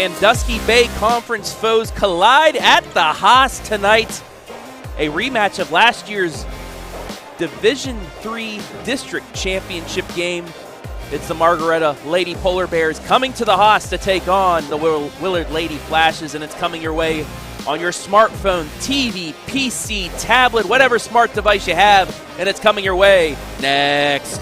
Sandusky Bay Conference foes collide at the Haas tonight. A rematch of last year's Division III District Championship game. It's the Margaretta Lady Polar Bears coming to the Haas to take on the Willard Lady Flashes, and it's coming your way on your smartphone, TV, PC, tablet, whatever smart device you have, and it's coming your way next.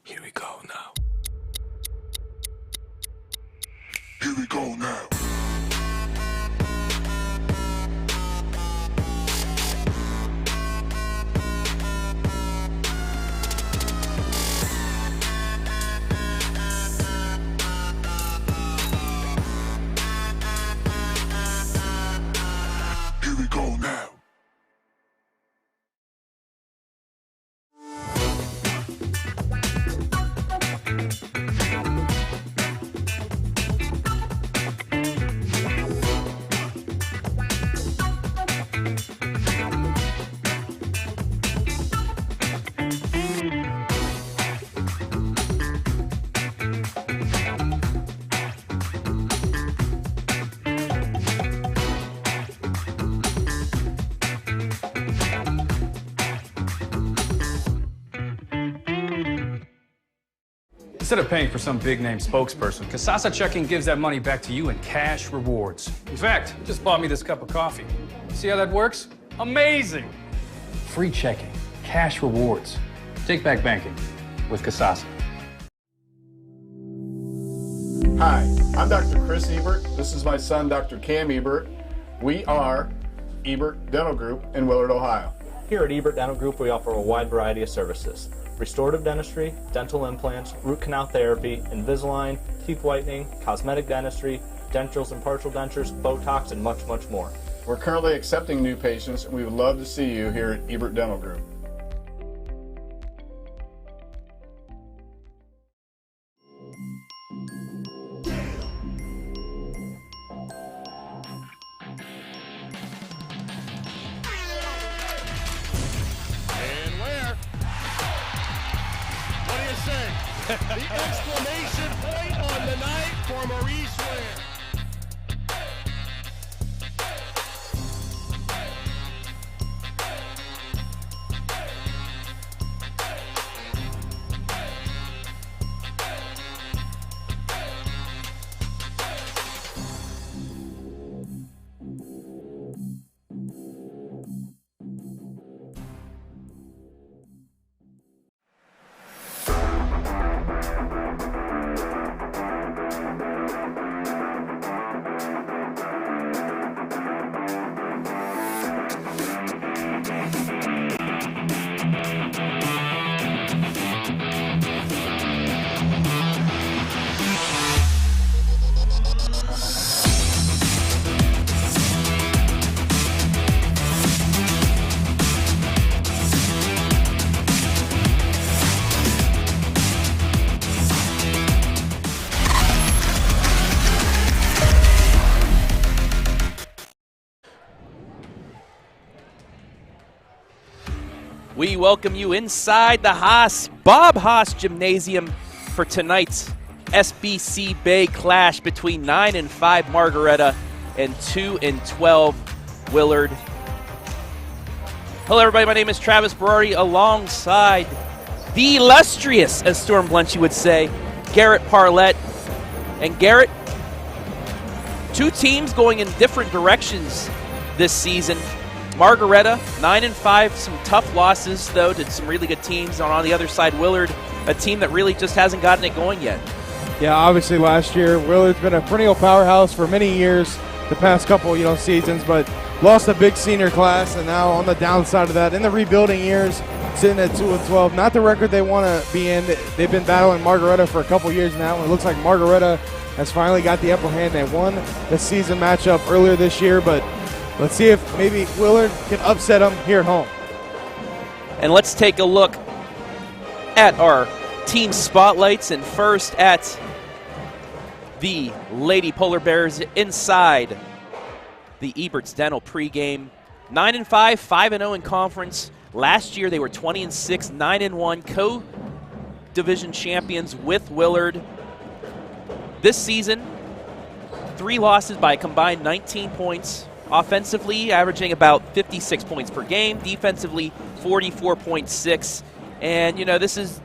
Here we go now. Here we go now. Here we go now. Instead of paying for some big-name spokesperson, Kasasa Checking gives that money back to you in cash rewards. In fact, he just bought me this cup of coffee. See how that works? Amazing! Free checking, cash rewards. Take back banking with Kasasa. Hi, I'm Dr. Chris Ebert. This is my son, Dr. Cam Ebert. We are Ebert Dental Group in Willard, Ohio. Here at Ebert Dental Group, we offer a wide variety of services. Restorative dentistry, dental implants, root canal therapy, Invisalign, teeth whitening, cosmetic dentistry, dentures and partial dentures, Botox, and much, much more. We're currently accepting new patients, and we would love to see you here at Ebert Dental Group. The exclamation point on the night for Maurice Ware. We welcome you inside the Haas, Bob Haas Gymnasium for tonight's SBC Bay clash between 9-5 Margaretta and 2-12 Willard. Hello everybody, my name is Travis Berardi alongside the illustrious, as Storm Blunchy would say, Garrett Parlett. And Garrett, two teams going in different directions this season. Margaretta, 9-5, some tough losses, though, to some really good teams. And on the other side, Willard, a team that really just hasn't gotten it going yet. Yeah, obviously last year, Willard's been a perennial powerhouse for many years, the past couple, seasons, but lost a big senior class, and now on the downside of that, in the rebuilding years, sitting at 2-12, not the record they want to be in. They've been battling Margaretta for a couple years now, and it looks like Margaretta has finally got the upper hand. They won the season matchup earlier this year, but let's see if maybe Willard can upset them here at home. And let's take a look at our team spotlights, and first at the Lady Polar Bears inside the Ebert's Dental pregame. 9-5, 5-0 in conference. Last year they were 20-6, 9-1, co-division champions with Willard. This season, 3 losses by a combined 19 points. Offensively, averaging about 56 points per game. Defensively, 44.6. And, you know, this is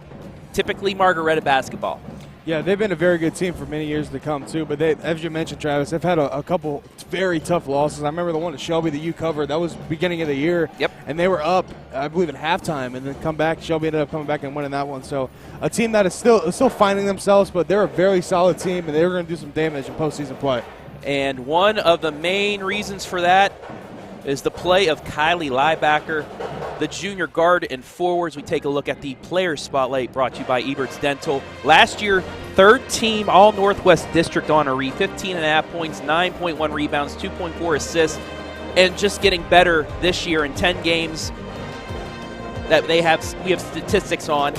typically Margaretta basketball. Yeah, they've been a very good team for many years to come, too. But they, as you mentioned, Travis, they've had a couple very tough losses. I remember the one at Shelby that you covered. That was beginning of the year. Yep. And they were up, I believe, at halftime, and then come back. Shelby ended up coming back and winning that one. So a team that is still finding themselves, but they're a very solid team, and they're going to do some damage in postseason play. And one of the main reasons for that is the play of Kylie Liebacker, the junior guard and forwards. We take a look at the player spotlight brought to you by Ebert's Dental. Last year, 3rd team All-Northwest District honoree, 15.5 points, 9.1 rebounds, 2.4 assists, and just getting better this year in 10 games that we have statistics on.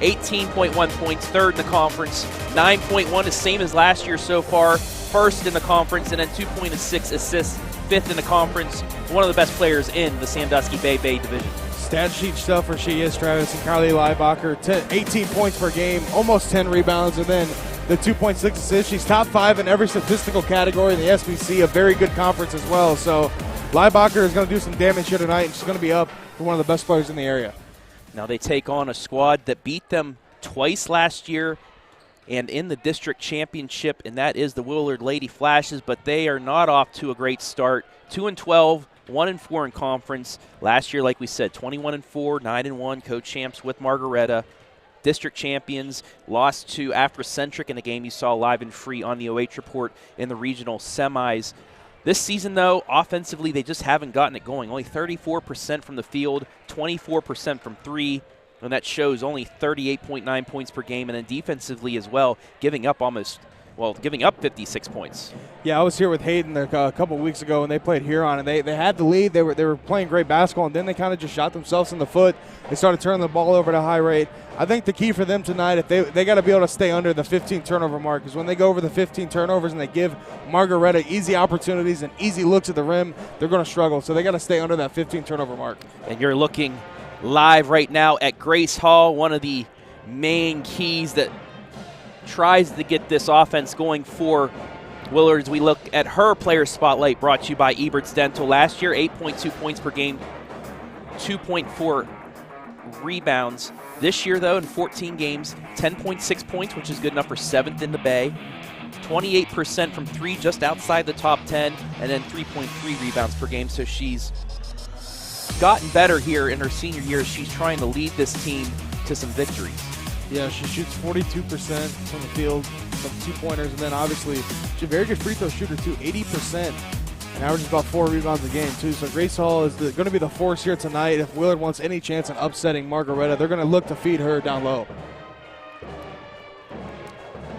18.1 points, 3rd in the conference, 9.1 is same as last year so far, 1st in the conference, and then 2.6 assists, 5th in the conference. One of the best players in the Sandusky Bay division. Stat sheet stuffer she is, Travis. And Kylie Liebacker, 18 points per game, almost 10 rebounds, and then the 2.6 assists. She's top 5 in every statistical category in the SBC, a very good conference as well. So Liebacker is going to do some damage here tonight, and she's going to be up for one of the best players in the area. Now they take on a squad that beat them twice last year and in the district championship, and that is the Willard Lady Flashes, but they are not off to a great start. 2-12, 1-4 in conference. Last year, like we said, 21-4, 9-1, co-champs with Margaretta. District champions, lost to Afrocentric in a game you saw live and free on the OH Report in the regional semis. This season, though, offensively, they just haven't gotten it going. Only 34% from the field, 24% from 3, and that shows only 38.9 points per game. And then defensively as well, giving up 56 points. Yeah, I was here with Hayden a couple weeks ago, and they played Huron, and they had the lead. They were playing great basketball, and then they kind of just shot themselves in the foot. They started turning the ball over at a high rate. I think the key for them tonight, if they got to be able to stay under the 15 turnover mark, because when they go over the 15 turnovers and they give Margaretta easy opportunities and easy looks at the rim, they're going to struggle. So they got to stay under that 15 turnover mark. And you're looking live right now at Grace Hall, one of the main keys that tries to get this offense going for Willard. As we look at her player spotlight brought to you by Ebert's Dental. Last year, 8.2 points per game, 2.4 rebounds. This year, though, in 14 games, 10.6 points, which is good enough for 7th in the Bay. 28% from 3, just outside the top 10, and then 3.3 rebounds per game. So she's gotten better here in her senior year. She's trying to lead this team to some victories. Yeah, she shoots 42% from the field, some 2-pointers, and then obviously she's a very good free throw shooter too, 80%, and averages about 4 rebounds a game too. So Grace Hall is going to be the force here tonight. If Willard wants any chance in upsetting Margaretta, they're going to look to feed her down low.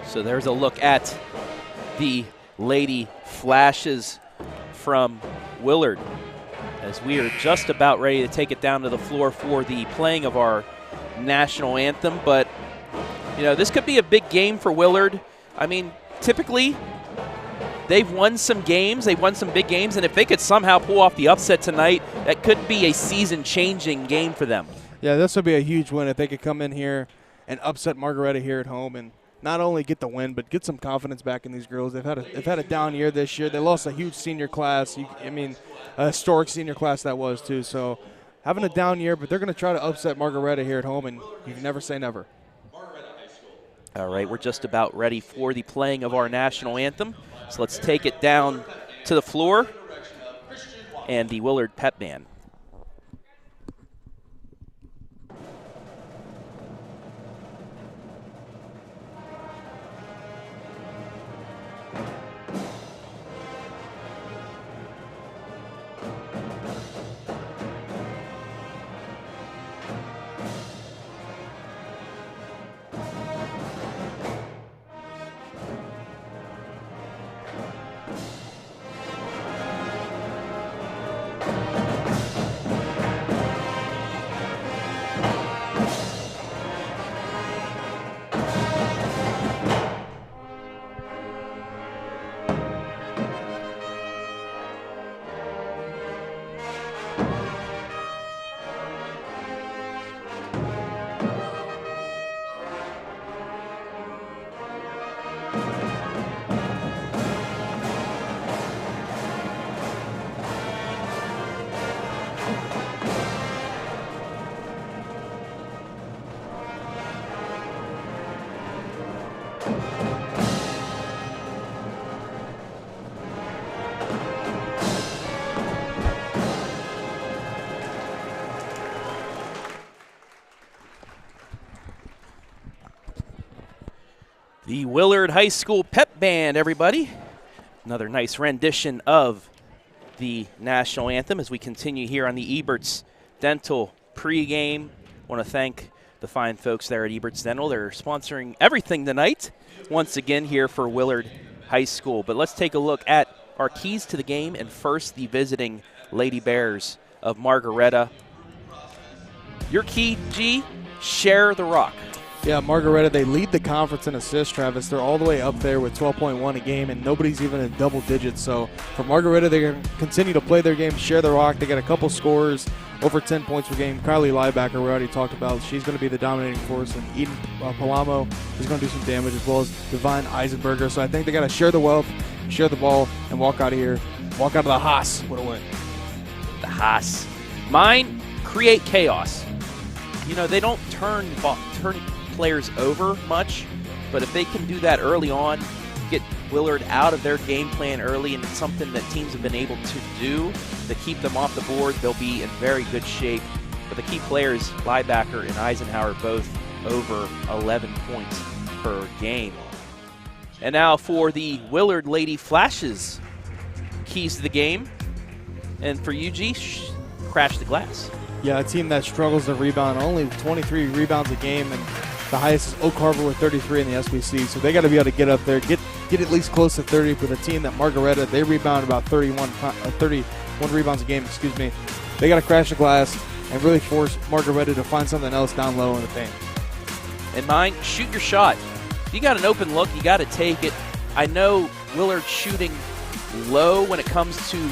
So there's a look at the Lady Flashes from Willard, as we are just about ready to take it down to the floor for the playing of our national anthem. But you know, this could be a big game for Willard. I mean, typically they've won some games, they've won some big games, and if they could somehow pull off the upset tonight, that could be a season-changing game for them. Yeah, this would be a huge win if they could come in here and upset Margaretta here at home and not only get the win, but get some confidence back in these girls. They've had a down year this year. They lost a huge senior class. A historic senior class that was too. So having a down year, but they're going to try to upset Margaretta here at home, and you can never say never. All right, we're just about ready for the playing of our national anthem. So let's take it down to the floor and the Willard Pep Band. The Willard High School Pep Band, everybody. Another nice rendition of the national anthem as we continue here on the Eberts Dental pregame. Want to thank the fine folks there at Eberts Dental. They're sponsoring everything tonight, once again here for Willard High School. But let's take a look at our keys to the game, and first the visiting Lady Bears of Margaretta. Your key, G, share the rock. Yeah, Margaretta, they lead the conference in assists, Travis. They're all the way up there with 12.1 a game, and nobody's even in double digits. So for Margaretta, they're going to continue to play their game, share the rock. They got a couple scores, over 10 points per game. Kylie Liebacker, we already talked about. She's going to be the dominating force, and Eden Palamo is going to do some damage, as well as Divine Eisenberger. So I think they got to share the wealth, share the ball, and walk out of here. Walk out of the Haas with a win. The Haas. Mine, create chaos. You know, they don't turn players over much, but if they can do that early on, get Willard out of their game plan early, and it's something that teams have been able to do to keep them off the board, they'll be in very good shape. But the key players, Liebacker and Eisenhower, both over 11 points per game. And now for the Willard Lady Flashes, keys to the game. And for UG, crash the glass. Yeah, a team that struggles to rebound, only 23 rebounds a game, and the highest is Oak Harbor with 33 in the SBC. So they got to be able to get up there, get at least close to 30. With a team that Margaretta, they rebound about 31 rebounds a game. Excuse me. They got to crash the glass and really force Margaretta to find something else down low in the paint. And mine, shoot your shot. If you got an open look, you got to take it. I know Willard shooting low when it comes to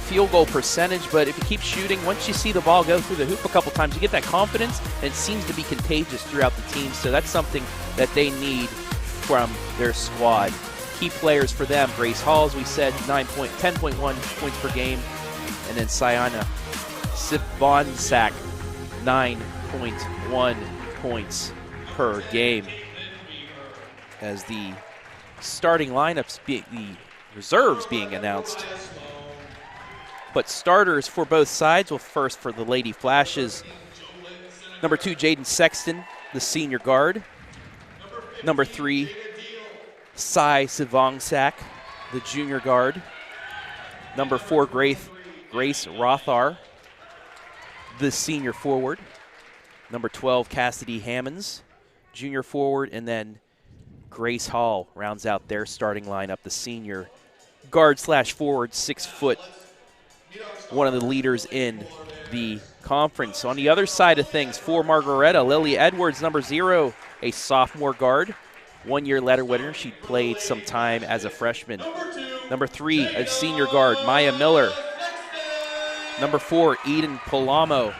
field goal percentage, but if you keep shooting, once you see the ball go through the hoop a couple times, you get that confidence, and it seems to be contagious throughout the team. So that's something that they need from their squad. Key players for them, Grace Hall, as we said, 10.1 points per game, and then Sayana Sivonsak, 9.1 points per game. As the starting lineups, the reserves being announced. But starters for both sides. Well, first for the Lady Flashes, number 2, Jaden Sexton, the senior guard. Number 3, Sai Sivongsak, the junior guard. Number 4, Grace Rothar, the senior forward. Number 12, Cassidy Hammonds, junior forward. And then Grace Hall rounds out their starting lineup, the senior guard/forward, 6 foot. One of the leaders in the conference. On the other side of things, for Margaretta, Lily Edwards, number 0, a sophomore guard, 1-year letter winner. She played some time as a freshman. Number 3, a senior guard, Maya Miller. Number 4, Eden Palamo,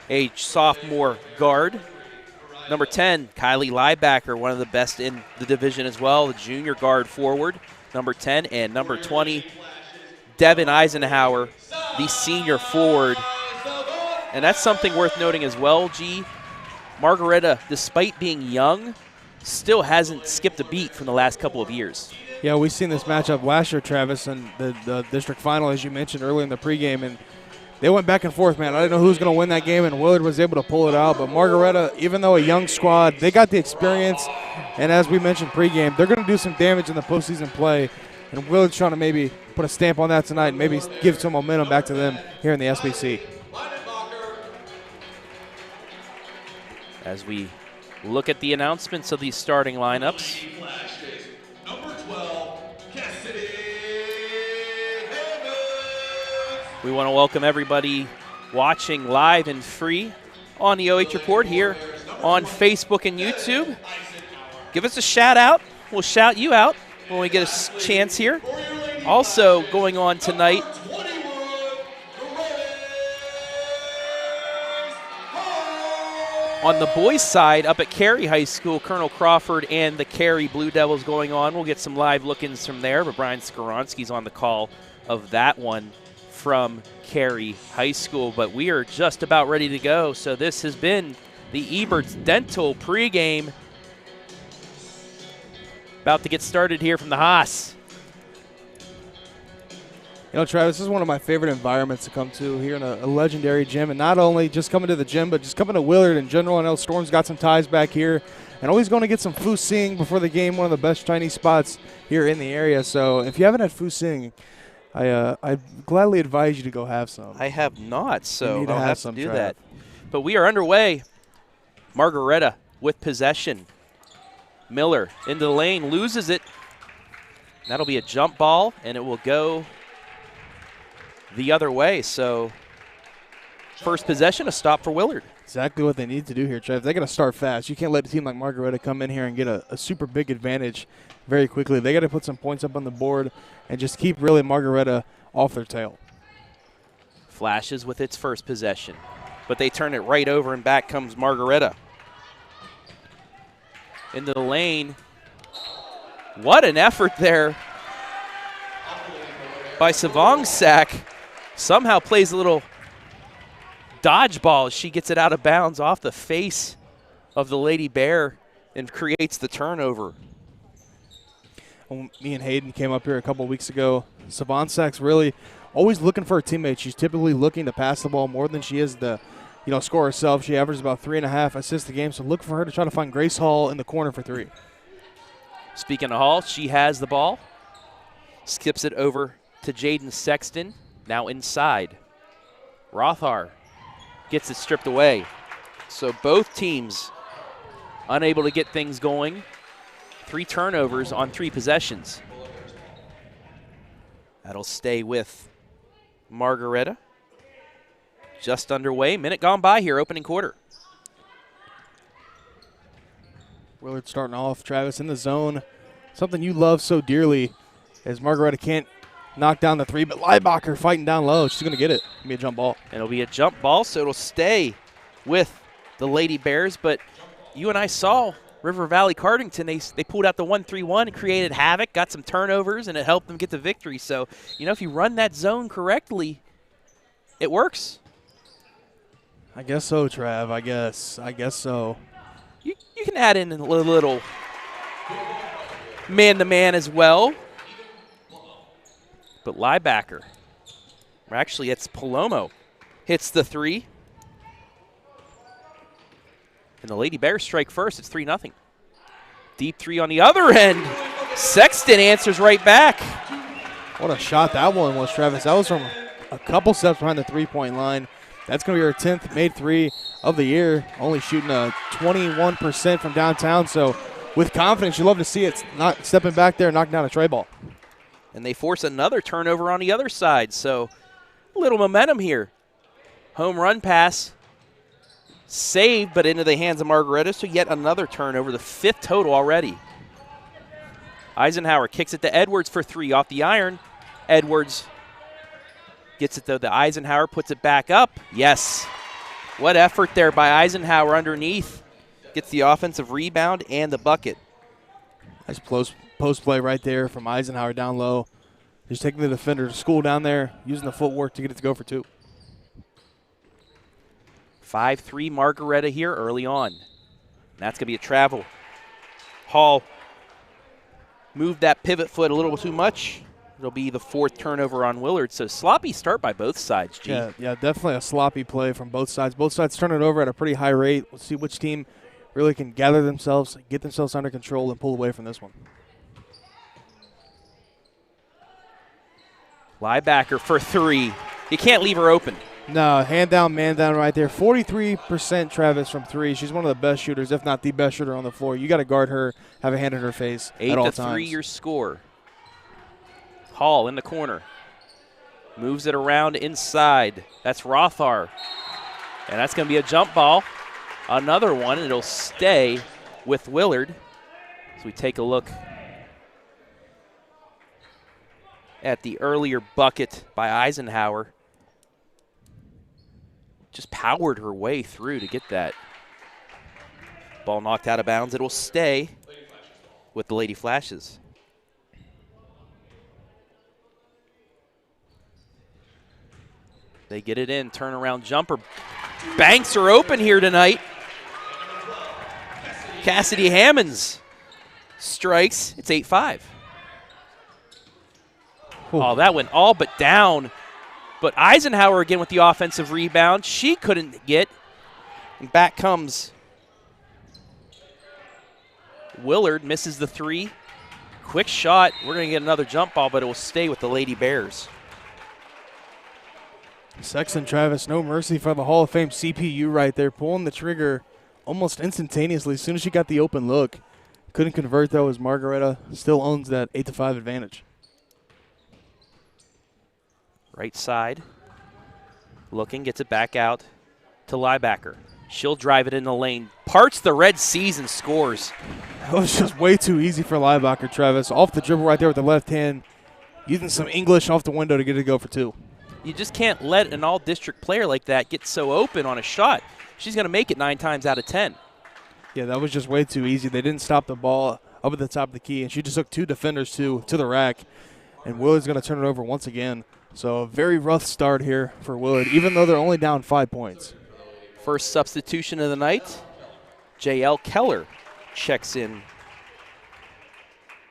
a sophomore guard. Number 10, Kylie Liebacker, one of the best in the division as well, the junior guard forward, number 10. And number 20, Devin Eisenhower, the senior forward. And that's something worth noting as well, G. Margaretta, despite being young, still hasn't skipped a beat from the last couple of years. Yeah, we've seen this matchup last year, Travis, in the district final, as you mentioned earlier in the pregame, and they went back and forth, man. I didn't know who was going to win that game, and Willard was able to pull it out. But Margaretta, even though a young squad, they got the experience, and as we mentioned pregame, they're going to do some damage in the postseason play. And Willard's trying to maybe put a stamp on that tonight and maybe give some momentum back to them here in the SBC. As we look at the announcements of these starting lineups. We want to welcome everybody watching live and free on the OH Report here on Facebook and YouTube. Give us a shout out. We'll shout you out when we get a chance here. Also going on tonight, on the boys' side, up at Cary High School, Colonel Crawford and the Cary Blue Devils going on. We'll get some live look-ins from there, but Brian Skaronski's on the call of that one from Cary High School. But we are just about ready to go. So this has been the Eberts Dental pregame. About to get started here from the Haas. You know, Travis, this is one of my favorite environments to come to here in a legendary gym. And not only just coming to the gym, but just coming to Willard in general. I know Storm's got some ties back here. and always going to get some fu sing before the game, one of the best Chinese spots here in the area. So if you haven't had fu sing, I gladly advise you to go have some. I have not, so need to I'll have have to some, do Trav. that. But we are underway. Margaretta with possession. Miller into the lane, loses it. That'll be a jump ball, and it will go the other way. So first possession, a stop for Willard. Exactly what they need to do here, Trev. They got to start fast. You can't let a team like Margaretta come in here and get a super big advantage very quickly. They got to put some points up on the board and just keep really Margaretta off their tail. Flashes with its first possession, but they turn it right over, and back comes Margaretta. Into the lane. What an effort there by Savongsak. Somehow plays a little dodgeball as she gets it out of bounds off the face of the Lady Bear and creates the turnover. When me and Hayden came up here a couple weeks ago, Savonsak's really always looking for her teammates. She's typically looking to pass the ball more than she is to, score herself. She averages about 3.5 assists a game, so look for her to try to find Grace Hall in the corner for 3. Speaking of Hall, she has the ball. Skips it over to Jaden Sexton, now inside. Rothar gets it stripped away. So both teams unable to get things going. 3 turnovers on 3 possessions. That'll stay with Margaretta. Just underway. Minute gone by here, opening quarter. Willard starting off, Travis, in the zone. Something you love so dearly as Margaretta can't knock down the 3, but Leibacher fighting down low. She's going to get it. It'll be a jump ball. It'll be a jump ball, so it'll stay with the Lady Bears. But you and I saw River Valley Cardington. They pulled out the 1-3-1 and created havoc, got some turnovers, and it helped them get the victory. So, if you run that zone correctly, it works. I guess so, Trav. I guess so. You can add in a little man-to-man as well. But Leibacher, or actually it's Palomo, hits the 3. And the Lady Bears strike first. It's 3-0. Deep 3 on the other end. Sexton answers right back. What a shot that one was, Travis. That was from a couple steps behind the three-point line. That's going to be her 10th made 3 of the year, only shooting a 21% from downtown. So with confidence, you love to see it. Not stepping back there and knocking down a tray ball. And they force another turnover on the other side. So a little momentum here. Home run pass. Saved, but into the hands of Margaretta. So yet another turnover, the 5th total already. Eisenhower kicks it to Edwards for 3 off the iron. Edwards gets it though. The Eisenhower puts it back up. Yes. What effort there by Eisenhower underneath. Gets the offensive rebound and the bucket. Nice post play right there from Eisenhower down low. Just taking the defender to school down there, using the footwork to get it to go for 2. 5-3 Margaretta here early on. That's going to be a travel. Hall moved that pivot foot a little too much. It'll be the 4th turnover on Willard. So sloppy start by both sides, G. Yeah, definitely a sloppy play from both sides. Both sides turn it over at a pretty high rate. We'll see which team really can gather themselves, get themselves under control, and pull away from this one. Leibacher for 3. You can't leave her open. No, hand down, man down right there. 43% Travis from 3. She's one of the best shooters, if not the best shooter on the floor. You got to guard her, have a hand in her face at all times. 8-3 your score. Hall in the corner. Moves it around inside. That's Rothar. And that's going to be a jump ball. Another one, and it'll stay with Willard. So we take a look at the earlier bucket by Eisenhower. Just powered her way through to get that. Ball knocked out of bounds. It will stay with the Lady Flashes. They get it in, turnaround jumper. Banks are open here tonight. Cassidy Hammonds strikes. It's 8-5. Oh, that went all but down. But Eisenhower again with the offensive rebound. She couldn't get. And back comes Willard misses the three. Quick shot. We're going to get another jump ball, but it will stay with the Lady Bears. Sexton, Travis, no mercy for the Hall of Fame CPU right there, pulling the trigger almost instantaneously as soon as she got the open look. Couldn't convert, though, as Margaretta still owns that 8-5 advantage. Right side. Looking, gets it back out to Liebacker. She'll drive it in the lane. Parts the Red Seas and scores. That was just way too easy for Liebacker, Travis. Off the dribble right there with the left hand. Using some English off the window to get it to go for two. You just can't let an all-district player like that get so open on a shot. She's going to make it 9 times out of 10. Yeah, that was just way too easy. They didn't stop the ball up at the top of the key, and she just took two defenders to the rack. And Willard's going to turn it over once again. So a very rough start here for Willard, even though they're only down 5 points. First substitution of the night, J.L. Keller checks in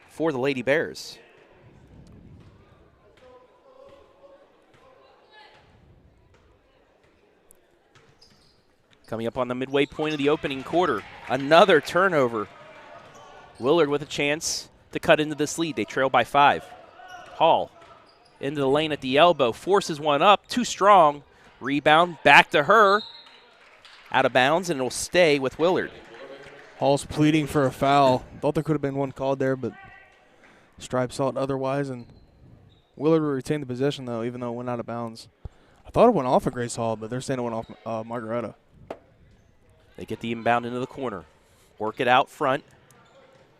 for the Lady Bears. Coming up on the midway point of the opening quarter, another turnover. Willard with a chance to cut into this lead. They trail by 5. Hall into the lane at the elbow, forces one up, too strong. Rebound, back to her. Out of bounds, and it will stay with Willard. Hall's pleading for a foul. Thought there could have been one called there, but Stripe saw it otherwise, and Willard will retain the possession, though, even though it went out of bounds. I thought it went off of Grace Hall, but they're saying it went off Margaretta. They get the inbound into the corner. Work it out front.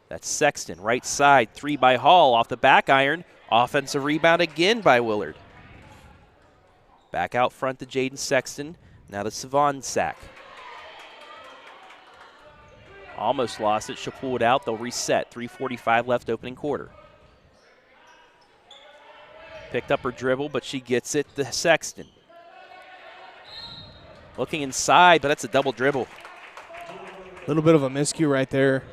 That's Sexton, right side, 3 by Hall off the back iron. Offensive rebound again by Willard. Back out front to Jaden Sexton. Now to Savon Sack. Almost lost it. She'll pull it out. They'll reset. 3:45 left opening quarter. Picked up her dribble, but she gets it to Sexton. Looking inside, but that's a double dribble. A little bit of a miscue right there.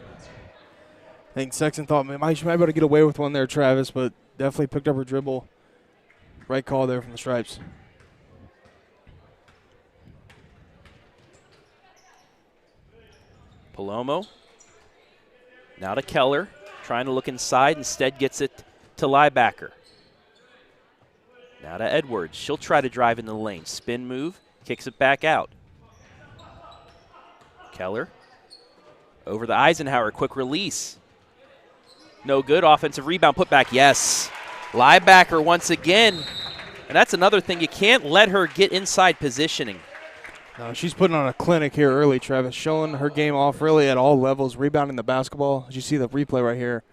I think Sexton thought she might be able to get away with one there, Travis, but definitely picked up her dribble. Right call there from the Stripes. Palomo. Now to Keller. Trying to look inside. Instead gets it to Liebacker. Now to Edwards. She'll try to drive into the lane. Spin move. Kicks it back out. Keller. Over to Eisenhower. Quick release. No good. Offensive rebound. Put back. Yes. Liebacker once again. And that's another thing. You can't let her get inside positioning. No, she's putting on a clinic here early, Travis, showing her game off really at all levels, rebounding the basketball. As you see the replay right here,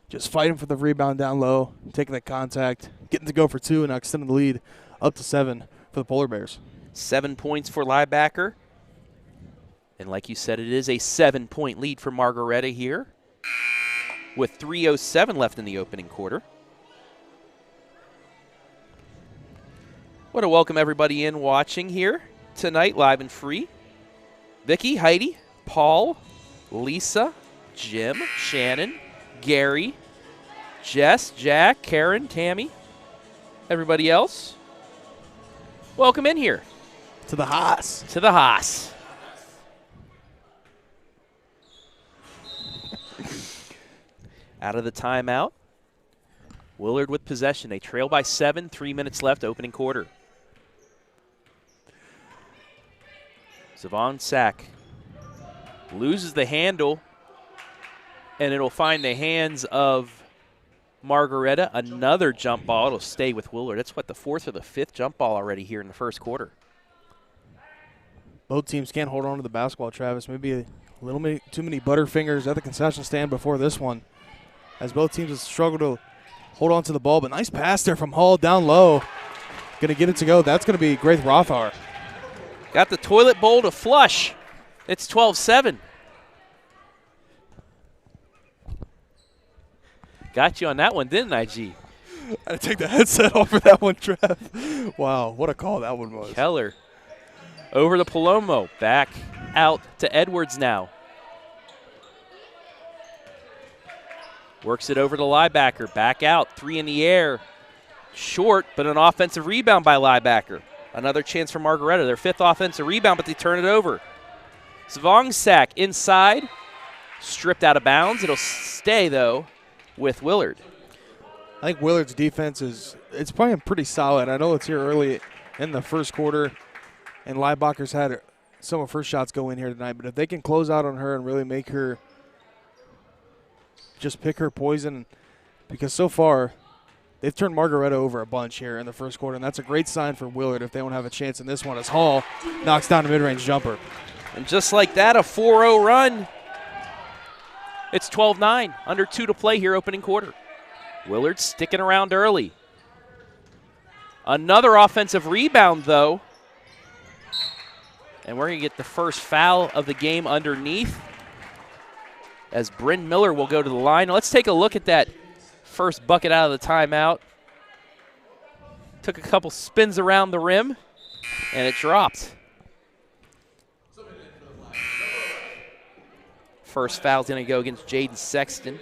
just fighting for the rebound down low, taking the contact, getting to go for 2, and now extending the lead up to 7 for the Polar Bears. 7 points for Liebacker. And like you said, it is a 7-point lead for Margaretta here with 3:07 left in the opening quarter. Want to welcome everybody in watching here tonight, live and free. Vicky, Heidi, Paul, Lisa, Jim, Shannon, Gary, Jess, Jack, Karen, Tammy, everybody else. Welcome in here. To the Haas. To the Haas. Out of the timeout. Willard with possession. They trail by 7, 3 minutes left, opening quarter. Savon Sack loses the handle, and it'll find the hands of Margaretta. Another jump ball. It'll stay with Willard. That's what, the 4th or the 5th jump ball already here in the first quarter. Both teams can't hold on to the basketball, Travis. Maybe a little too many butterfingers at the concession stand before this one, as both teams have struggled to hold on to the ball. But nice pass there from Hall down low. Going to get it to go. That's going to be Grace Rothauer. Got the toilet bowl to flush. It's 12-7. Got you on that one, didn't I, G? I had to take the headset off for that one, Trev. Wow, what a call that one was. Keller over to Palomo. Back out to Edwards now. Works it over to Liebacker. Back out. 3 in the air. Short, but an offensive rebound by Liebacker. Another chance for Margaretta. Their 5th offensive rebound, but they turn it over. Savong Sack inside. stripped out of bounds. It'll stay, though, with Willard. I think Willard's defense it's playing pretty solid. I know it's here early in the first quarter, and Leibacher's had some of her shots go in here tonight. But if they can close out on her and really make her just pick her poison, because so far they've turned Margaretta over a bunch here in the first quarter, and that's a great sign for Willard if they don't have a chance in this one as Hall knocks down a mid-range jumper. And just like that, a 4-0 run. It's 12-9, under 2 to play here opening quarter. Willard sticking around early. Another offensive rebound, though. And we're going to get the first foul of the game underneath, as Bryn Miller will go to the line. Let's take a look at that first bucket out of the timeout. Took a couple spins around the rim, and it dropped. First foul's going to go against Jaden Sexton.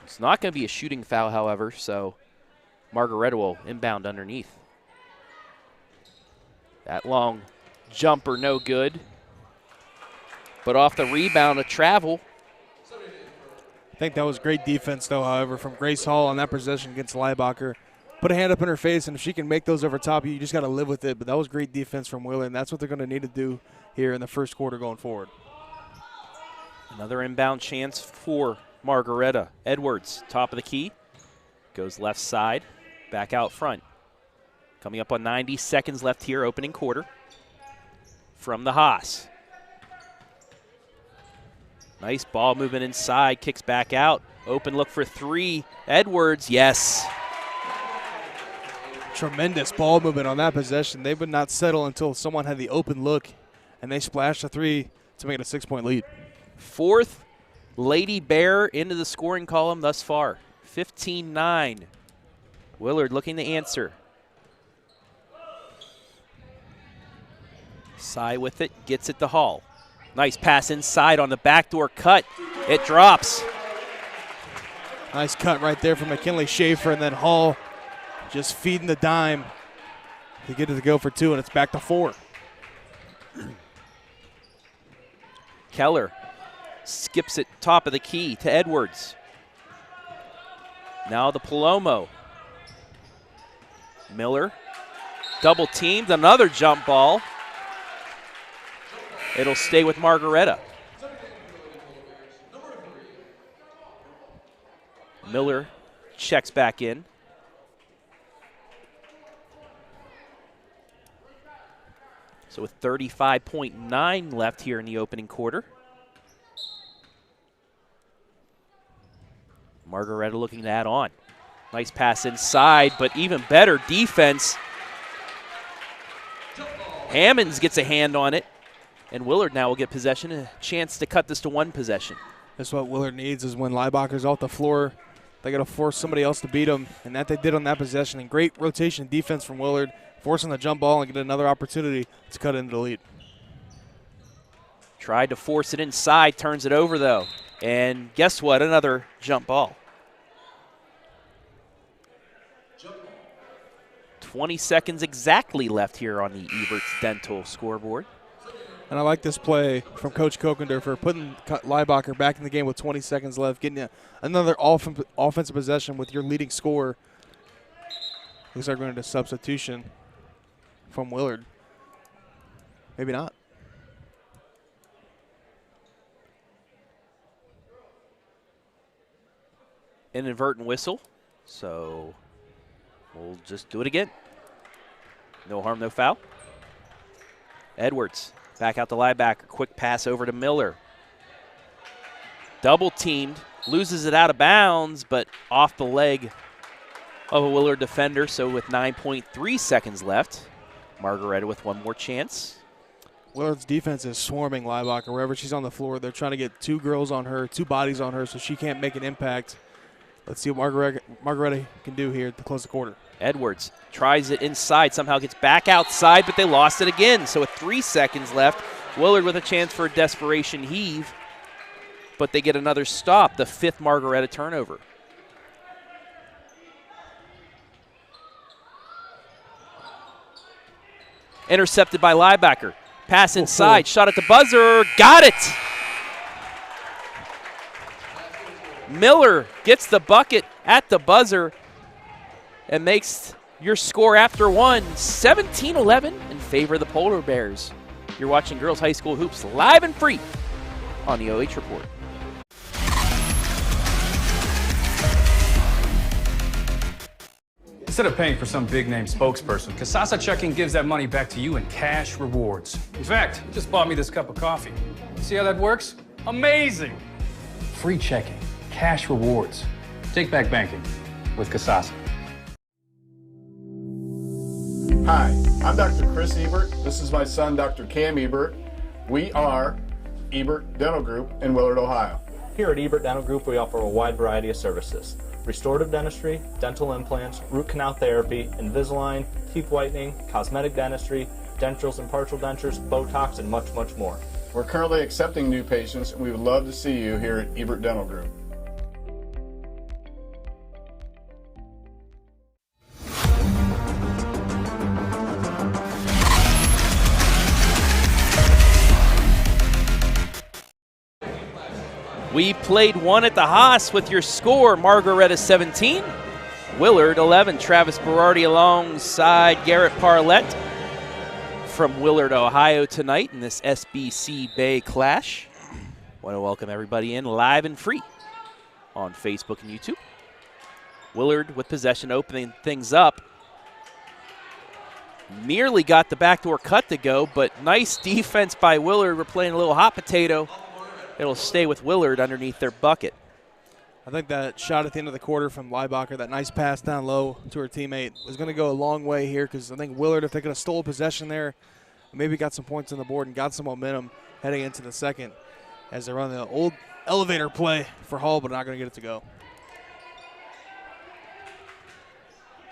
It's not going to be a shooting foul, however, so Margaretta will inbound underneath. That long jumper, no good. But off the rebound, a travel. I think that was great defense, though, however, from Grace Hall on that possession against Leibacher. Put a hand up in her face, and if she can make those over top of you, you just got to live with it. But that was great defense from Willard, and that's what they're going to need to do here in the first quarter going forward. Another inbound chance for Margaretta. Edwards, top of the key, goes left side, back out front. Coming up on 90 seconds left here, opening quarter. From the Haas. Nice ball movement inside, kicks back out. Open look for 3. Edwards, yes. Tremendous ball movement on that possession. They would not settle until someone had the open look, and they splashed a 3 to make it a 6-point lead. 4th Lady Bear into the scoring column thus far. 15-9. Willard looking to answer. Side with it, gets it to Hall. Nice pass inside on the backdoor cut. It drops. Nice cut right there from McKinley Schaefer, and then Hall just feeding the dime to get it to go for 2, and it's back to 4. Keller skips it top of the key to Edwards. Now the Palomo. Miller double teamed, another jump ball. It'll stay with Margaretta. Miller checks back in. So with 35.9 left here in the opening quarter. Margaretta looking to add on. Nice pass inside, but even better defense. Hammonds gets a hand on it, and Willard now will get possession, a chance to cut this to 1 possession. That's what Willard needs, is when Leibacher's off the floor, they got to force somebody else to beat them, and that they did on that possession. And great rotation defense from Willard, forcing the jump ball and get another opportunity to cut into the lead. Tried to force it inside, turns it over though. And guess what? Another jump ball. 20 seconds exactly left here on the Eberts Dental scoreboard. And I like this play from Coach Kokender for putting Leibacher back in the game with 20 seconds left, getting another offensive possession with your leading scorer. Looks like we're going to substitution from Willard. Maybe not. Inadvertent whistle, so we'll just do it again. No harm, no foul. Edwards back out to Leibacher. Quick pass over to Miller. Double teamed, loses it out of bounds, but off the leg of a Willard defender. So with 9.3 seconds left, Margaretta with 1 more chance. Willard's defense is swarming Leibacher. Wherever she's on the floor, they're trying to get 2 girls on her, 2 bodies on her, so she can't make an impact. Let's see what Margaretta can do here to close the quarter. Edwards tries it inside, somehow gets back outside, but they lost it again. So with 3 seconds left, Willard with a chance for a desperation heave, but they get another stop, the 5th Margaretta turnover. Intercepted by Leibacher. Pass inside, shot at the buzzer, got it! Miller gets the bucket at the buzzer and makes your score after one, 17-11 in favor of the Polar Bears. You're watching Girls High School Hoops live and free on the OH Report. Instead of paying for some big-name spokesperson, Kasasa Checking gives that money back to you in cash rewards. In fact, it just bought me this cup of coffee. See how that works? Amazing! Free checking, cash rewards. Take back banking with Kasasa. Hi, I'm Dr. Chris Ebert. This is my son, Dr. Cam Ebert. We are Ebert Dental Group in Willard, Ohio. Here at Ebert Dental Group, we offer a wide variety of services. Restorative dentistry, dental implants, root canal therapy, Invisalign, teeth whitening, cosmetic dentistry, dentures and partial dentures, Botox, and much, much more. We're currently accepting new patients, and we would love to see you here at Ebert Dental Group. We played one at the Haas with your score, Margaretta 17, Willard 11. Travis Berardi alongside Garrett Parlett from Willard, Ohio tonight in this SBC Bay clash. Want to welcome everybody in live and free on Facebook and YouTube. Willard with possession, opening things up. Nearly got the backdoor cut to go, but nice defense by Willard. We're playing a little hot potato. It'll stay with Willard underneath their bucket. I think that shot at the end of the quarter from Leibacher, that nice pass down low to her teammate, was going to go a long way here because I think Willard, if they could have stole possession there, maybe got some points on the board and got some momentum heading into the second as they run the old elevator play for Hall, but not going to get it to go.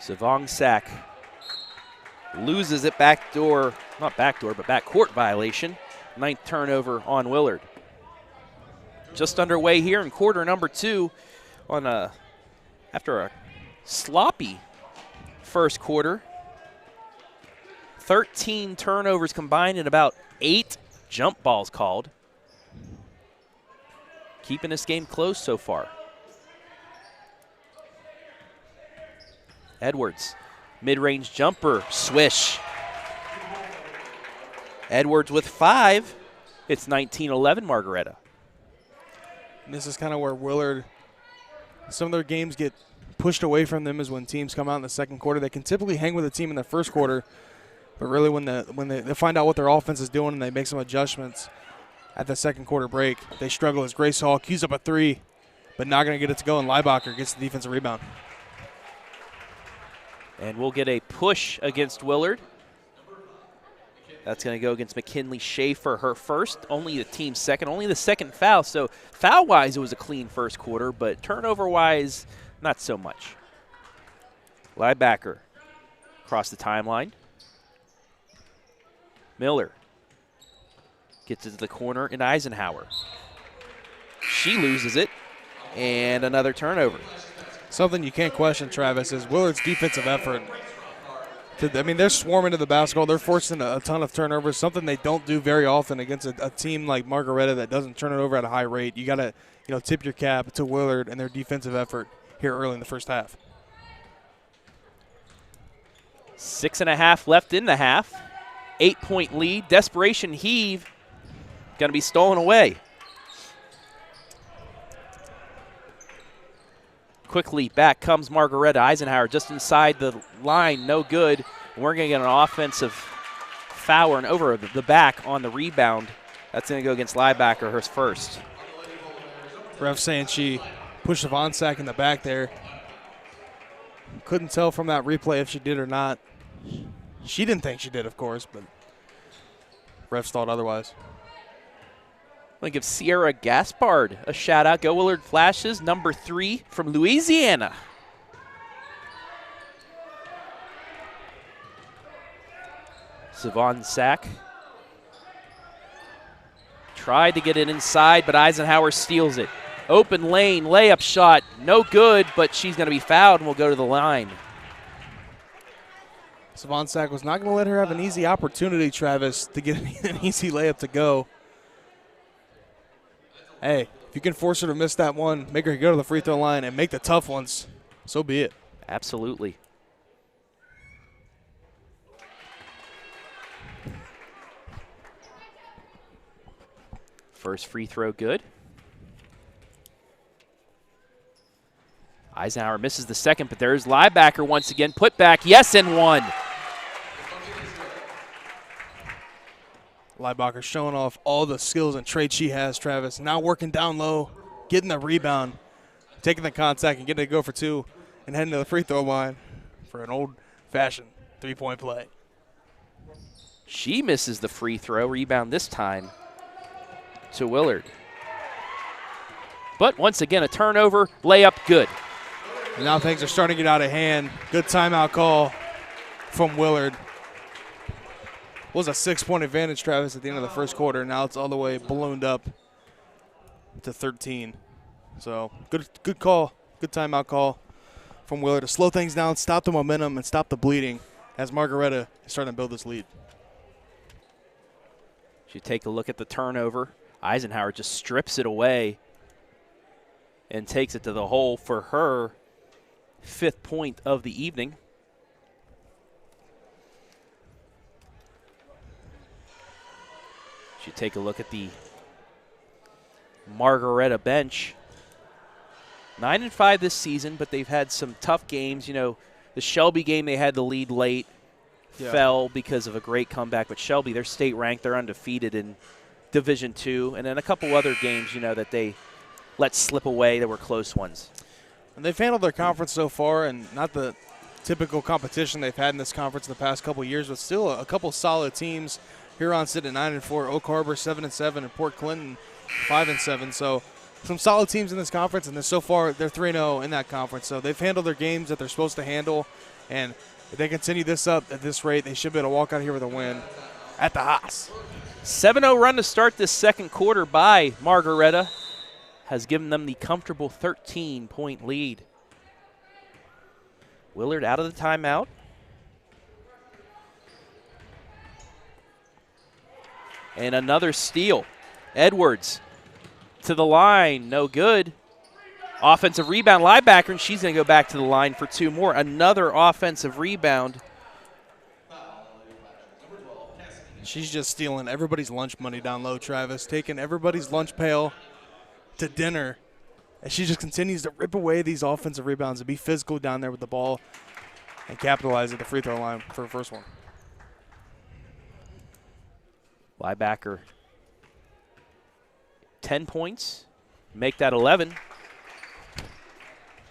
Savong Sack loses it backdoor, not backdoor, but backcourt violation. 9th turnover on Willard. Just underway here in quarter number 2 after a sloppy first quarter. 13 turnovers combined and about 8 jump balls called. Keeping this game close so far. Edwards, mid-range jumper, swish. Edwards with 5. It's 19-11 Margaretta. And this is kind of where Willard, some of their games get pushed away from them is when teams come out in the second quarter. They can typically hang with a team in the first quarter, but really when they find out what their offense is doing and they make some adjustments at the second quarter break, they struggle as Grace Hall cues up a 3, but not going to get it to go, and Leibacher gets the defensive rebound. And we'll get a push against Willard. That's going to go against McKinley Schaefer, her first, only the team's second, only the second foul. So foul-wise, it was a clean first quarter, but turnover-wise, not so much. Leibacher across the timeline. Miller gets it to the corner in Eisenhower. She loses it, and another turnover. Something you can't question, Travis, is Willard's defensive effort. They're swarming to the basketball. They're forcing a ton of turnovers, something they don't do very often against a team like Margaretta that doesn't turn it over at a high rate. You got to tip your cap to Willard and their defensive effort here early in the first half. 6.5 left in the half. 8-point lead. Desperation heave. Going to be stolen away. Quickly back comes Margaretta. Eisenhower just inside the line, no good. And we're going to get an offensive foul and over the back on the rebound. That's going to go against Leibacher, her first. Ref saying she pushed the Von Sack in the back there. Couldn't tell from that replay if she did or not. She didn't think she did, of course, but refs thought otherwise. I'm going to give Sierra Gaspard a shout-out. Go Willard Flashes, number 3 from Louisiana. Savon Sack tried to get it inside, but Eisenhower steals it. Open lane, layup shot, no good, but she's going to be fouled and will go to the line. Savonsack was not going to let her have an easy opportunity, Travis, to get an easy layup to go. Hey, if you can force her to miss that one, make her go to the free throw line and make the tough ones, so be it. Absolutely. First free throw good. Eisenhower misses the second, but there's Liebacher once again. Put back, yes, and one. Liebacher showing off all the skills and traits she has, Travis. Now working down low, getting the rebound, taking the contact and getting it to go for two, and heading to the free throw line for an old-fashioned three-point play. She misses the free throw. Rebound this time to Willard. But once again, a turnover, layup good. And now things are starting to get out of hand. Good timeout call from Willard. Was a 6-point advantage, Travis, at the end of the first quarter. Now it's all the way ballooned up to 13. So good call, good timeout call from Willard to slow things down, stop the momentum, and stop the bleeding as Margaretta is starting to build this lead. You take a look at the turnover. Eisenhower just strips it away and takes it to the hole for her 5th point of the evening. You take a look at the Margaretta bench. 9-5 this season, but they've had some tough games. You know, the Shelby game, they had the lead late, fell because of a great comeback. But Shelby, they're state ranked, they're undefeated in Division II, and then a couple other games, you know, that they let slip away that were close ones. And they've handled their conference so far, and not the typical competition they've had in this conference in the past couple of years, but still a couple solid teams. Huron sitting at 9-4, Oak Harbor 7-7, and Port Clinton 5-7. So some solid teams in this conference, and then so far they're 3-0 in that conference. So they've handled their games that they're supposed to handle, and if they continue this up at this rate, they should be able to walk out here with a win at the Haas. 7-0 run to start this second quarter by Margaretta has given them the comfortable 13-point lead. Willard out of the timeout. And another steal. Edwards to the line, no good. Offensive rebound, Liebacher, and she's going to go back to the line for two more. Another offensive rebound. She's just stealing everybody's lunch money down low, Travis, taking everybody's lunch pail to dinner. And she just continues to rip away these offensive rebounds and be physical down there with the ball and capitalize at the free throw line for her first one. Liebacher, 10 points, make that 11.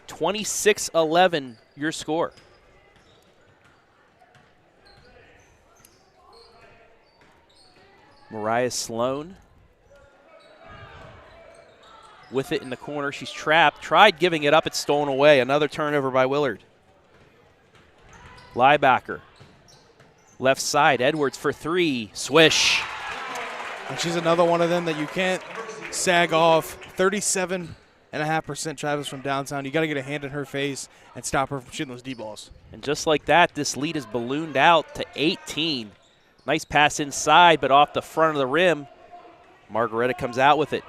26-11, your score. Mariah Sloan with it in the corner. She's trapped, tried giving it up, it's stolen away. Another turnover by Willard. Liebacher, left side, Edwards for three, swish. And she's another one of them that you can't sag off. 37.5% Travis from downtown. You got to get a hand in her face and stop her from shooting those D balls. And just like that, this lead is ballooned out to 18. Nice pass inside, but off the front of the rim. Margaretta comes out with it.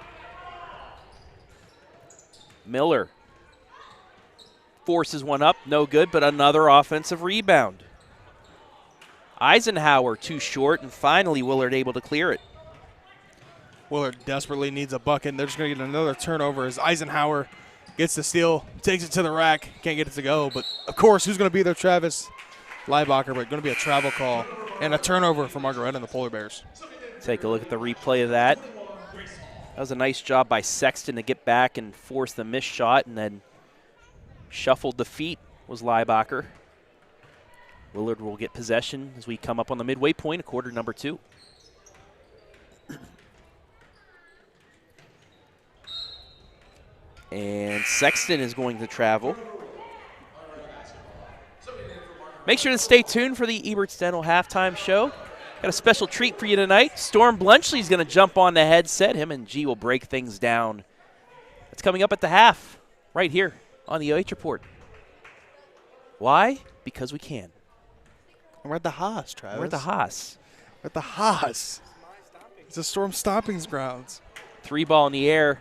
Miller forces one up, no good, but another offensive rebound. Eisenhower too short, and finally Willard able to clear it. Willard desperately needs a bucket, and they're just going to get another turnover as Eisenhower gets the steal, takes it to the rack, can't get it to go. But, of course, who's going to be there, Travis? Liebacher, but going to be a travel call and a turnover for Margaretta and the Polar Bears. Take a look at the replay of that. That was a nice job by Sexton to get back and force the missed shot, and then shuffled the feet was Liebacher. Willard will get possession as we come up on the midway point of quarter number 2. And Sexton is going to travel. Make sure to stay tuned for the Ebert's Dental halftime show. Got a special treat for you tonight. Storm Blunchley's going to jump on the headset. Him and G will break things down. That's coming up at the half, right here on the OH Report. Why? Because we can. And we're at the Haas, Travis. We're at the Haas. We're at the Haas. It's a Storm Stomping Grounds. 3 ball in the air.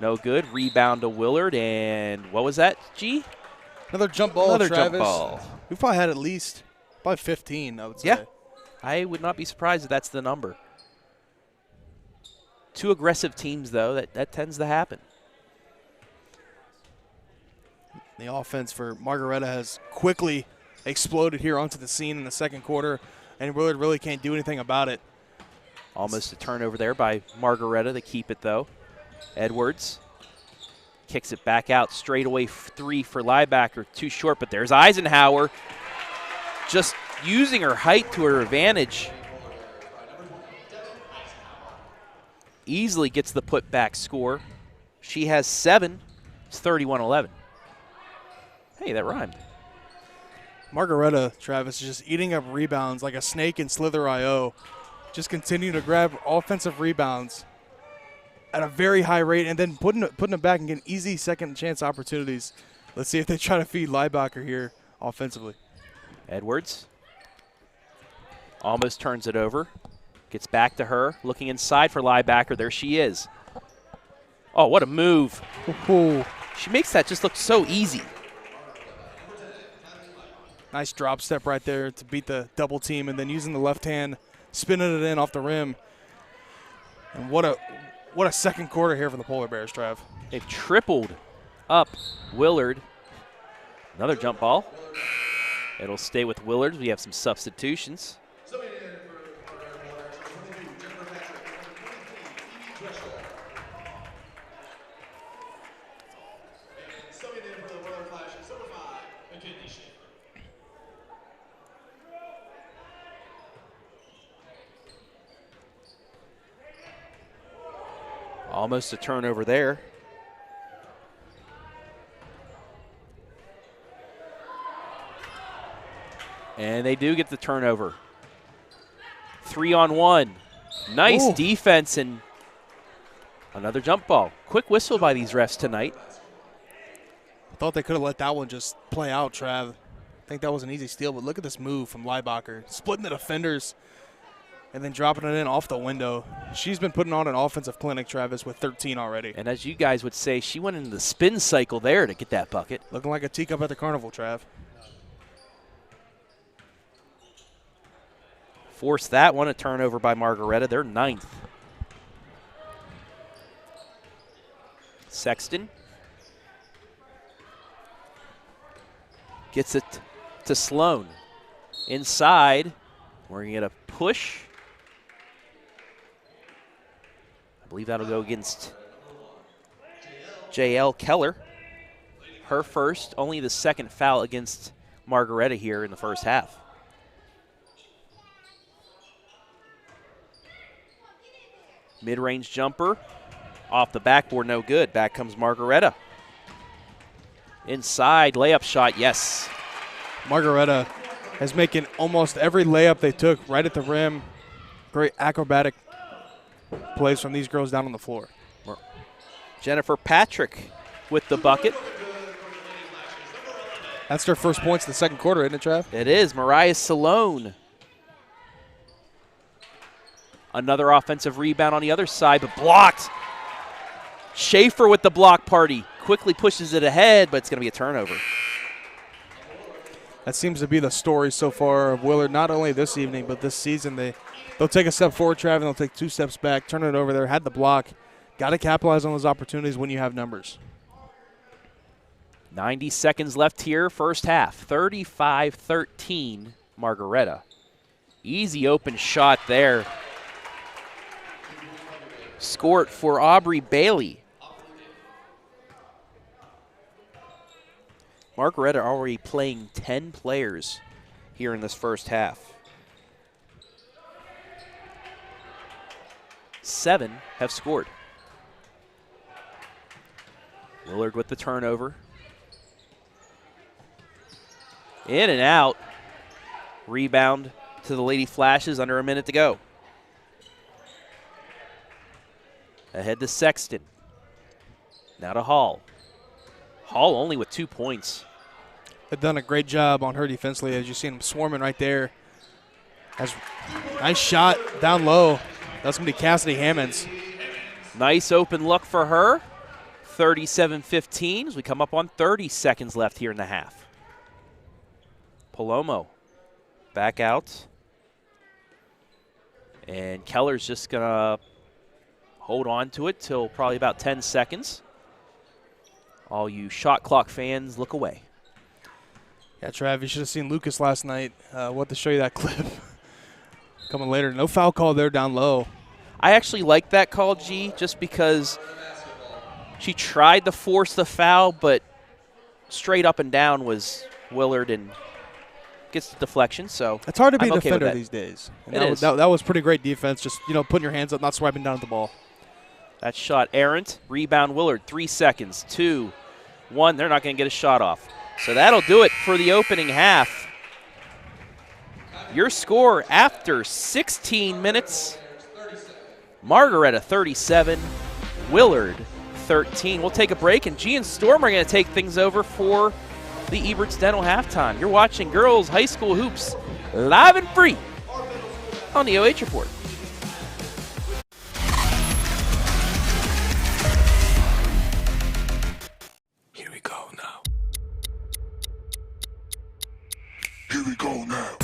No good. Rebound to Willard. And what was that, G? Another jump ball, Another Travis. jump ball. We've probably had at least probably 15, I would say. Yeah. I would not be surprised if that's the number. 2 aggressive teams, though. That tends to happen. The offense for Margaretta has quickly exploded here onto the scene in the second quarter, and Willard really can't do anything about it. Almost a turnover there by Margaretta to keep it, though. Edwards kicks it back out. Straightaway 3 for Liebacher. Too short, but there's Eisenhower just using her height to her advantage. Easily gets the putback score. She has 7. It's 31-11. Hey, that rhymed. Margaretta, Travis, is just eating up rebounds like a snake in Slither IO. Just continue to grab offensive rebounds at a very high rate and then putting it back and getting easy second chance opportunities. Let's see if they try to feed Liebacher here offensively. Edwards almost turns it over. Gets back to her, looking inside for Liebacher. There she is. Oh, what a move. Ooh. She makes that just look so easy. Nice drop step right there to beat the double team, and then using the left hand, spinning it in off the rim. And what a second quarter here for the Polar Bears, Trav. They've tripled up Willard. Another jump ball. It'll stay with Willard. We have some substitutions. Almost a turnover there. And they do get the turnover. 3-on-1. Nice Ooh. defense and another jump ball. Quick whistle by these refs tonight. I thought they could have let that one just play out, Trav. I think that was an easy steal, but look at this move from Liebacher. Splitting the defenders and then dropping it in off the window. She's been putting on an offensive clinic, Travis, with 13 already. And as you guys would say, she went into the spin cycle there to get that bucket. Looking like a teacup at the carnival, Trav. Force that one, a turnover by Margaretta. They're 9th. Sexton gets it to Sloan. Inside, we're going to get a push. I believe that'll go against J.L. Keller. Her first, only the second foul against Margaretta here in the first half. Mid-range jumper, off the backboard, no good. Back comes Margaretta. Inside, layup shot, yes. Margaretta is making almost every layup they took right at the rim. Great acrobatic plays from these girls down on the floor. Jennifer Patrick with the bucket. That's their first points in the second quarter, isn't it, Trav? It is. Mariah Salone. Another offensive rebound on the other side, but blocked. Schaefer with the block party. Quickly pushes it ahead, but it's going to be a turnover. That seems to be the story so far of Willard, not only this evening, but this season. They'll take a step forward, Trav, and they'll take 2 steps back, turn it over there, had the block. Got to capitalize on those opportunities when you have numbers. 90 seconds left here, first half. 35-13, Margaretta. Easy open shot there. Scored for Aubrey Bailey. Margaretta already playing 10 players here in this first half. 7 have scored. Willard with the turnover. In and out. Rebound to the Lady Flashes, under a minute to go. Ahead to Sexton. Now to Hall. Hall only with 2 points. They've done a great job on her defensively, as you see them swarming right there. Nice shot down low. That's going to be Cassidy Hammonds. Nice open look for her. 37-15 as we come up on 30 seconds left here in the half. Palomo back out. And Keller's just going to hold on to it till probably about 10 seconds. All you shot clock fans, look away. Yeah, Trav, you should have seen Lucas last night. What to show you that clip. Coming later. No foul call there down low. I actually like that call, G, just because she tried to force the foul, but straight up and down was Willard and gets the deflection. So it's hard to be I'm a okay defender these days. And that was pretty great defense. Just putting your hands up, not swiping down at the ball. That shot errant. Rebound Willard. 3 seconds. 2, 1. They're not going to get a shot off. So that'll do it for the opening half. Your score after 16 minutes, Margaretta 37, Willard 13. We'll take a break, and G and Storm are going to take things over for the Eberts Dental halftime. You're watching Girls High School Hoops live and free on the OH Report. Here we go now. Here we go now.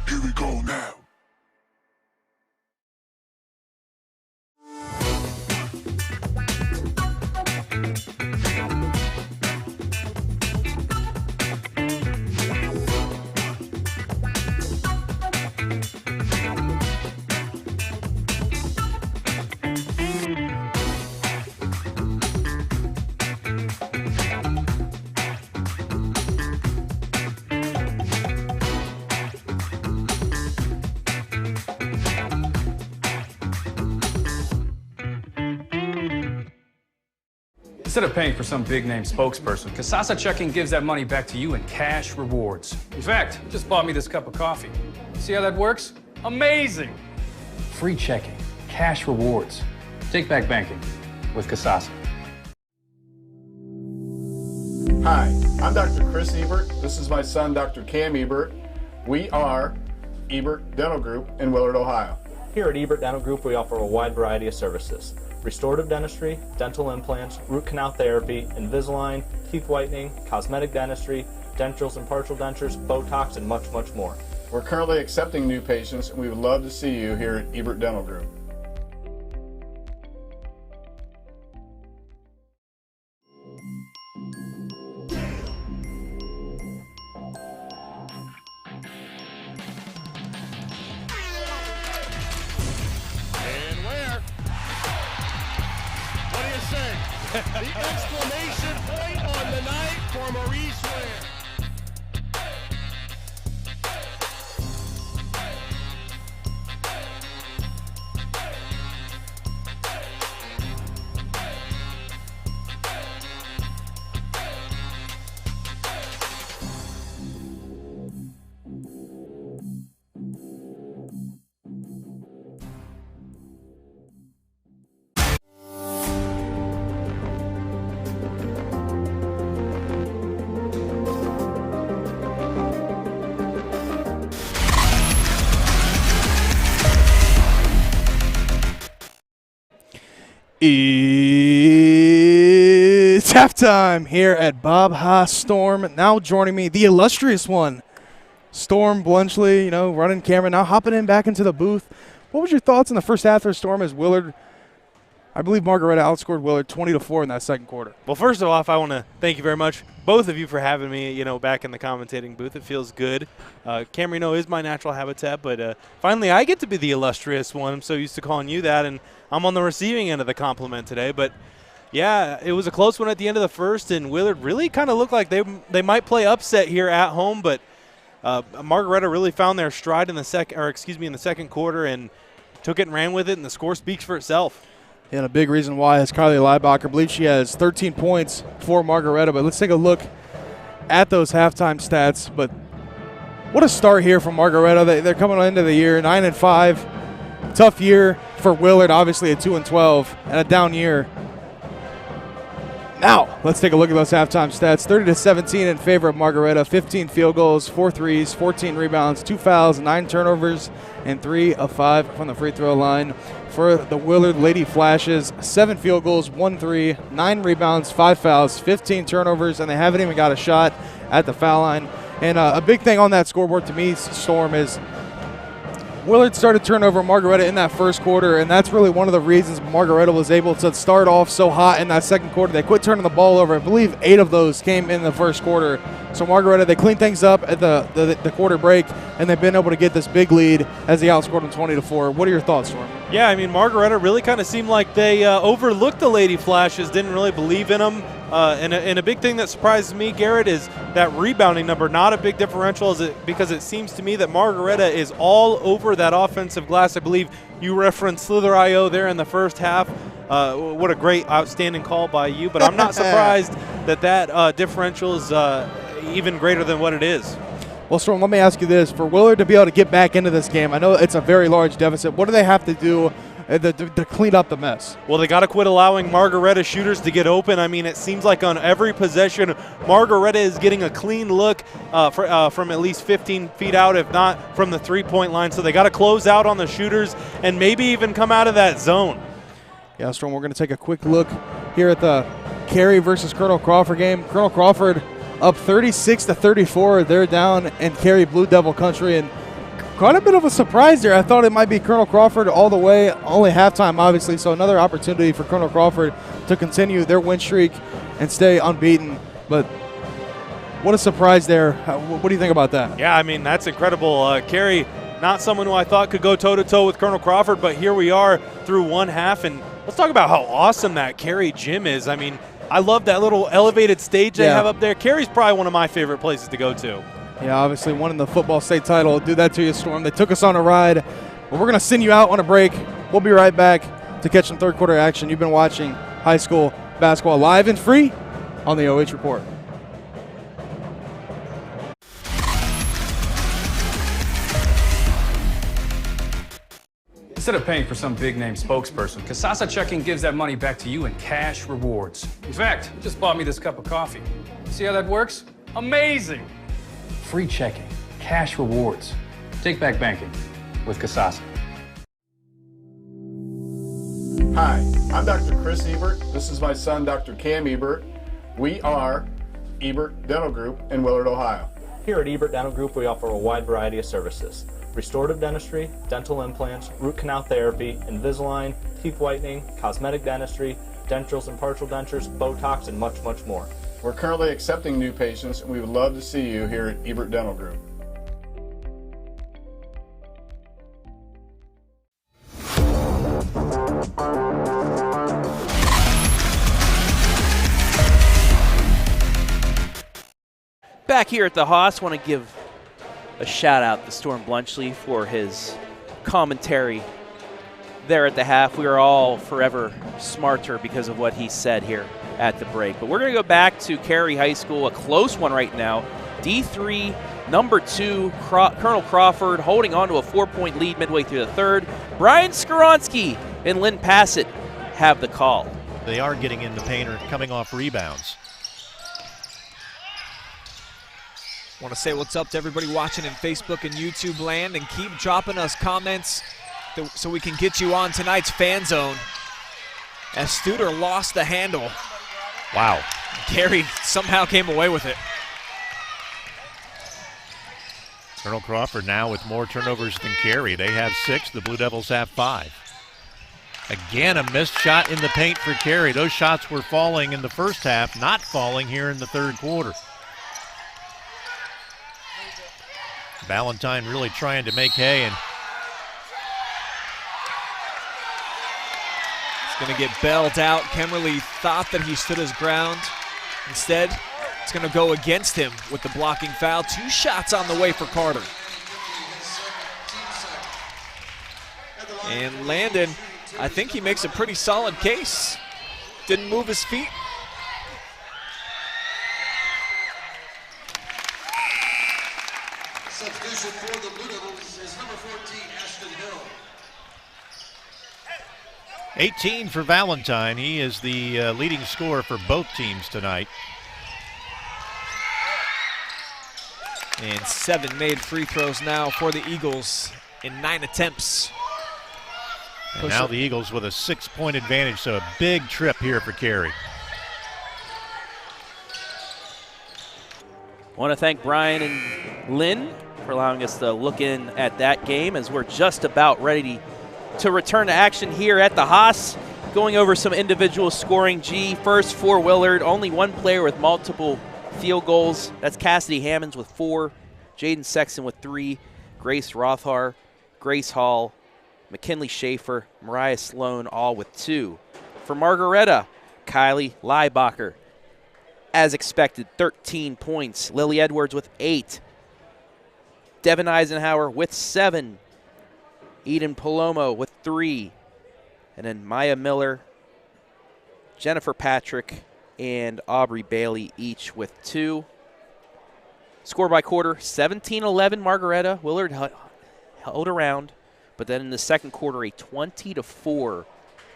Here we go now. Instead of paying for some big-name spokesperson, Kasasa Checking gives that money back to you in cash rewards. In fact, you just bought me this cup of coffee. See how that works? Amazing! Free checking, cash rewards. Take back banking with Kasasa. Hi, I'm Dr. Chris Ebert. This is my son, Dr. Cam Ebert. We are Ebert Dental Group in Willard, Ohio. Here at Ebert Dental Group, we offer a wide variety of services. Restorative dentistry, dental implants, root canal therapy, Invisalign, teeth whitening, cosmetic dentistry, dentures and partial dentures, Botox, and much, much more. We're currently accepting new patients, and we would love to see you here at Ebert Dental Group. And where? What do you say? The exclamation point on the night for Maurice Ware. It's halftime here at Bob Haas Storm. Now joining me, the illustrious one, Storm Blunchley, running camera, now hopping in back into the booth. What was your thoughts in the first half for Storm as Willard, I believe Margaretta outscored Willard 20-4 in that second quarter? Well, first off, I want to thank you very much, both of you, for having me, back in the commentating booth. It feels good. Camera, is my natural habitat, but finally I get to be the illustrious one. I'm so used to calling you that, and I'm on the receiving end of the compliment today. But, yeah, it was a close one at the end of the first, and Willard really kind of looked like they might play upset here at home, but Margaretta really found their stride in the second quarter and took it and ran with it, and the score speaks for itself. And a big reason why is Carly Leibacher. I believe she has 13 points for Margaretta. But let's take a look at those halftime stats. But what a start here from Margaretta. They're coming into the year 9-5. Tough year for Willard, obviously a 2-12 and a down year. Now, let's take a look at those halftime stats. 30-17 in favor of Margaretta. 15 field goals, 4 threes, 14 rebounds, 2 fouls, 9 turnovers, and 3 of 5 from the free throw line. For the Willard Lady Flashes, 7 field goals, 1 3, 9 rebounds, 5 fouls, 15 turnovers, and they haven't even got a shot at the foul line. And a big thing on that scoreboard to me, Storm, is Willard started turnover Margaretta in that first quarter, and that's really one of the reasons Margaretta was able to start off so hot in that second quarter. They quit turning the ball over. I believe 8 of those came in the first quarter. So Margaretta, they cleaned things up at the quarter break, and they've been able to get this big lead as they outscored them 20-4. What are your thoughts, Storm? Yeah, I mean, Margaretta really kind of seemed like they overlooked the Lady Flashes, didn't really believe in them. And a big thing that surprises me, Garrett, is that rebounding number. Not a big differential, because it seems to me that Margaretta is all over that offensive glass. I believe you referenced Slither.io there in the first half. What a great, outstanding call by you. But I'm not surprised that differential is even greater than what it is. Well, Storm, let me ask you this. For Willard to be able to get back into this game, I know it's a very large deficit. What do they have to do to clean up the mess? Well, they got to quit allowing Margaretta shooters to get open. I mean, it seems like on every possession, Margaretta is getting a clean look from at least 15 feet out, if not from the three-point line. So they got to close out on the shooters and maybe even come out of that zone. Yeah, Storm, we're going to take a quick look here at the Cary versus Colonel Crawford game. Colonel Crawford up 36-34. They're down in Cary Blue Devil country, and quite a bit of a surprise there. I thought it might be Colonel Crawford all the way, only halftime, obviously, so another opportunity for Colonel Crawford to continue their win streak and stay unbeaten. But what a surprise there. What do you think about that? Yeah, I mean, that's incredible. Cary, not someone who I thought could go toe-to-toe with Colonel Crawford, but here we are through one half, and let's talk about how awesome that Cary gym is. I mean, I love that little elevated stage they have up there. Cary's probably one of my favorite places to go to. Yeah, obviously winning the football state title. Do that to you, Storm. They took us on a ride, but we're going to send you out on a break. We'll be right back to catch some third quarter action. You've been watching high school basketball live and free on the OH Report. Instead of paying for some big-name spokesperson, Kasasa Checking gives that money back to you in cash rewards. In fact, you just bought me this cup of coffee. See how that works? Amazing! Free checking, cash rewards. Take back banking with Kasasa. Hi, I'm Dr. Chris Ebert. This is my son, Dr. Cam Ebert. We are Ebert Dental Group in Willard, Ohio. Here at Ebert Dental Group, we offer a wide variety of services. Restorative dentistry, dental implants, root canal therapy, Invisalign, teeth whitening, cosmetic dentistry, dentures and partial dentures, Botox, and much, much more. We're currently accepting new patients, and we would love to see you here at Ebert Dental Group. Back here at the Haas, want to give a shout out to Storm Blunchley for his commentary there at the half. We are all forever smarter because of what he said here at the break. But we're going to go back to Cary High School, a close one right now. D3, number 2, Colonel Crawford holding on to a 4-point lead midway through the third. Brian Skoronsky and Lynn Passett have the call. They are getting in the paint or coming off rebounds. Want to say what's up to everybody watching in Facebook and YouTube land, and keep dropping us comments so we can get you on tonight's Fan Zone. As Studer lost the handle. Wow. Cary somehow came away with it. Colonel Crawford now with more turnovers than Cary. They have 6, the Blue Devils have 5. Again, a missed shot in the paint for Cary. Those shots were falling in the first half, not falling here in the third quarter. Valentine really trying to make hay, and it's going to get bailed out. Kemmerly thought that he stood his ground. Instead, it's going to go against him with the blocking foul. 2 shots on the way for Carter. And Landon, I think he makes a pretty solid case. Didn't move his feet. 18 for Valentine. He is the leading scorer for both teams tonight. And 7 made free throws now for the Eagles in 9 attempts. And now the Eagles with a 6-point advantage, so a big trip here for Carey. I want to thank Brian and Lynn for allowing us to look in at that game as we're just about ready to return to action here at the Haas. Going over some individual scoring. First for Willard, only one player with multiple field goals. That's Cassidy Hammonds with 4, Jaden Sexton with 3, Grace Rothar, Grace Hall, McKinley Schaefer, Mariah Sloan all with 2. For Margaretta, Kylie Leibacher, as expected, 13 points. Lily Edwards with 8. Devin Eisenhower with 7. Eden Palomo with 3. And then Maya Miller, Jennifer Patrick, and Aubrey Bailey each with 2. Score by quarter, 17-11 Margaretta. Willard held around, but then in the second quarter, a 20-4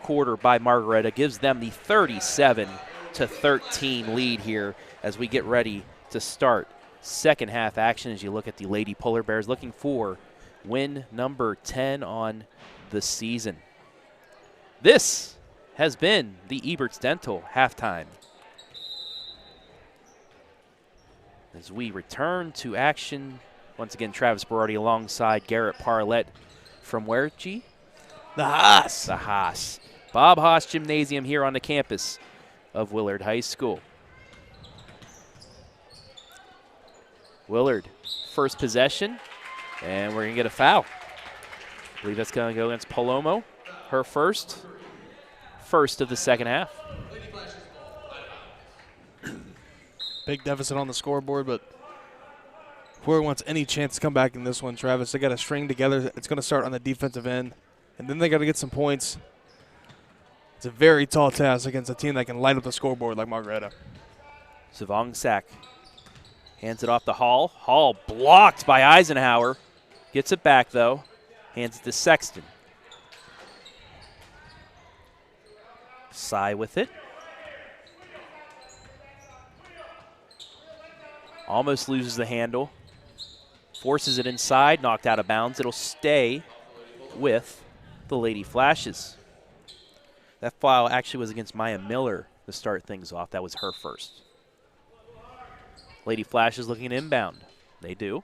quarter by Margaretta gives them the 37-13 lead here as we get ready to start second half action. As you look at the Lady Polar Bears looking for win number 10 on the season. This has been the Eberts Dental halftime. As we return to action, once again, Travis Berardi alongside Garrett Parlett from where, G? The Haas. The Haas. Bob Haas Gymnasium here on the campus of Willard High School. Willard, first possession, and we're going to get a foul. I believe that's going to go against Palomo, her first of the second half. Big deficit on the scoreboard, but whoever wants any chance to come back in this one, Travis, they got to string together. It's going to start on the defensive end, and then they got to get some points. It's a very tall task against a team that can light up the scoreboard like Margaretta. Savong Sack hands it off to Hall. Hall blocked by Eisenhower. Gets it back, though. Hands it to Sexton. Sy with it. Almost loses the handle. Forces it inside, knocked out of bounds. It'll stay with the Lady Flashes. That foul actually was against Maya Miller to start things off. That was her first. Lady Flashes looking at inbound. They do.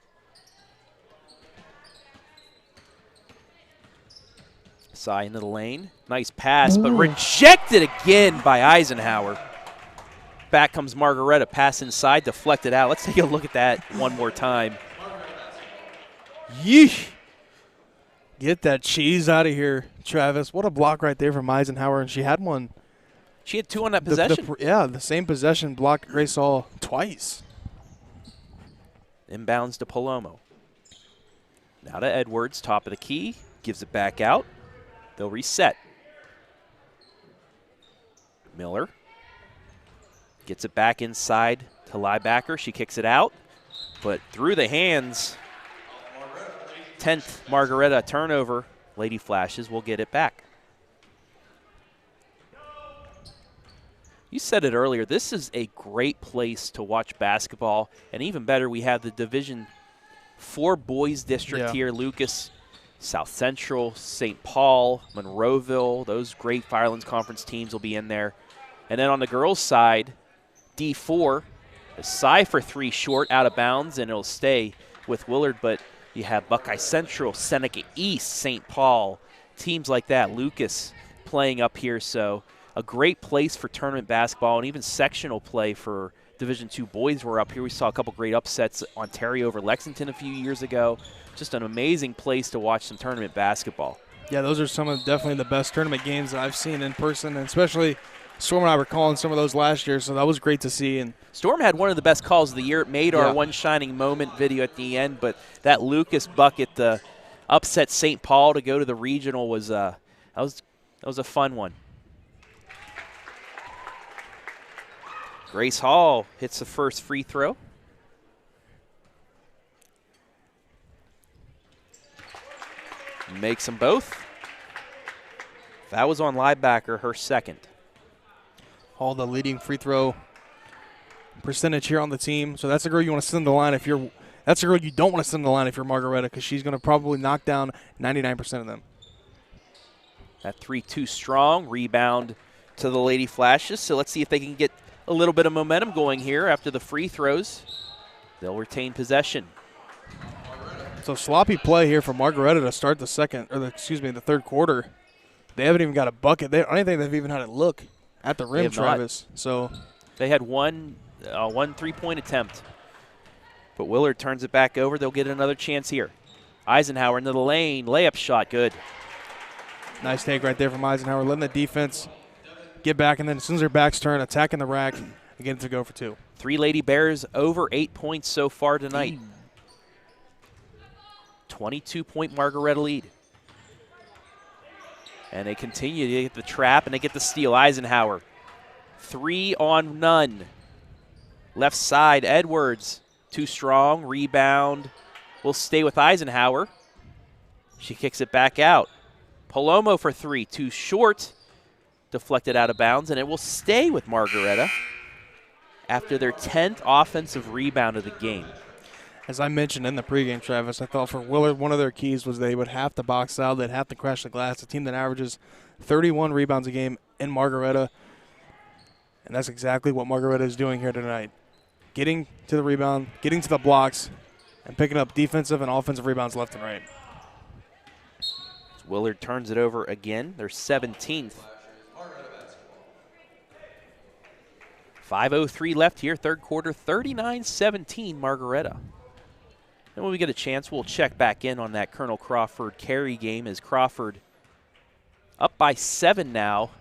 Sy into the lane. Nice pass, but rejected again by Eisenhower. Back comes Margaretta. Pass inside, deflected out. Let's take a look at that one more time. Yeesh. Get that cheese out of here, Travis. What a block right there from Eisenhower, and she had one. She had 2 on that possession. The same possession blocked Grace Hall twice. Inbounds to Palomo. Now to Edwards, top of the key. Gives it back out. They'll reset. Miller gets it back inside to Leibacher. She kicks it out, but through the hands. 10th Margaretta turnover. Lady Flashes will get it back. You said it earlier, this is a great place to watch basketball, and even better, we have the Division IV boys district here. Lucas, South Central, St. Paul, Monroeville, those great Firelands Conference teams will be in there. And then on the girls' side, D4, a Sy for 3 short, out of bounds, and it'll stay with Willard, but you have Buckeye Central, Seneca East, St. Paul, teams like that. Lucas playing up here, so a great place for tournament basketball and even sectional play for Division II boys were up here. We saw a couple great upsets, Ontario over Lexington a few years ago. Just an amazing place to watch some tournament basketball. Yeah, those are some of definitely the best tournament games that I've seen in person, and especially Storm and I were calling some of those last year, so that was great to see. And Storm had one of the best calls of the year. It made our one shining moment video at the end, but that Lucas bucket, the upset St. Paul to go to the regional, was that was a fun one. Grace Hall hits the first free throw. Makes them both. That was on Liebacker, her second. All the leading free throw percentage here on the team. So that's a girl you want to send to the line if you're – that's a girl you don't want to send to the line if you're Margaretta, because she's going to probably knock down 99% of them. That 3-2 strong. Rebound to the Lady Flashes. So let's see if they can get a little bit of momentum going here after the free throws. They'll retain possession. So sloppy play here for Margaretta to start the the third quarter. They haven't even got a bucket. I don't think they've even had a look at the rim, Travis. So they had one 3-point attempt. But Willard turns it back over. They'll get another chance here. Eisenhower into the lane. Layup shot, good. Nice take right there from Eisenhower, letting the defense get back, and then as soon as their backs turn, attacking the rack, again to go for two. 3 Lady Bears over 8 points so far tonight. 22-point Margaretta lead. And they continue to get the trap, and they get the steal. Eisenhower, 3 on none. Left side, Edwards, too strong. Rebound will stay with Eisenhower. She kicks it back out. Palomo for 3, too short. Deflected out of bounds, and it will stay with Margaretta after their 10th offensive rebound of the game. As I mentioned in the pregame, Travis, I thought for Willard, one of their keys was they would have to box out, they'd have to crash the glass. A team that averages 31 rebounds a game in Margaretta, and that's exactly what Margaretta is doing here tonight. Getting to the rebound, getting to the blocks, and picking up defensive and offensive rebounds left and right. Willard turns it over again. They're 17th. 5:03 left here, third quarter, 39-17 Margaretta. And when we get a chance, we'll check back in on that Colonel Crawford Carey game as Crawford up by 7 now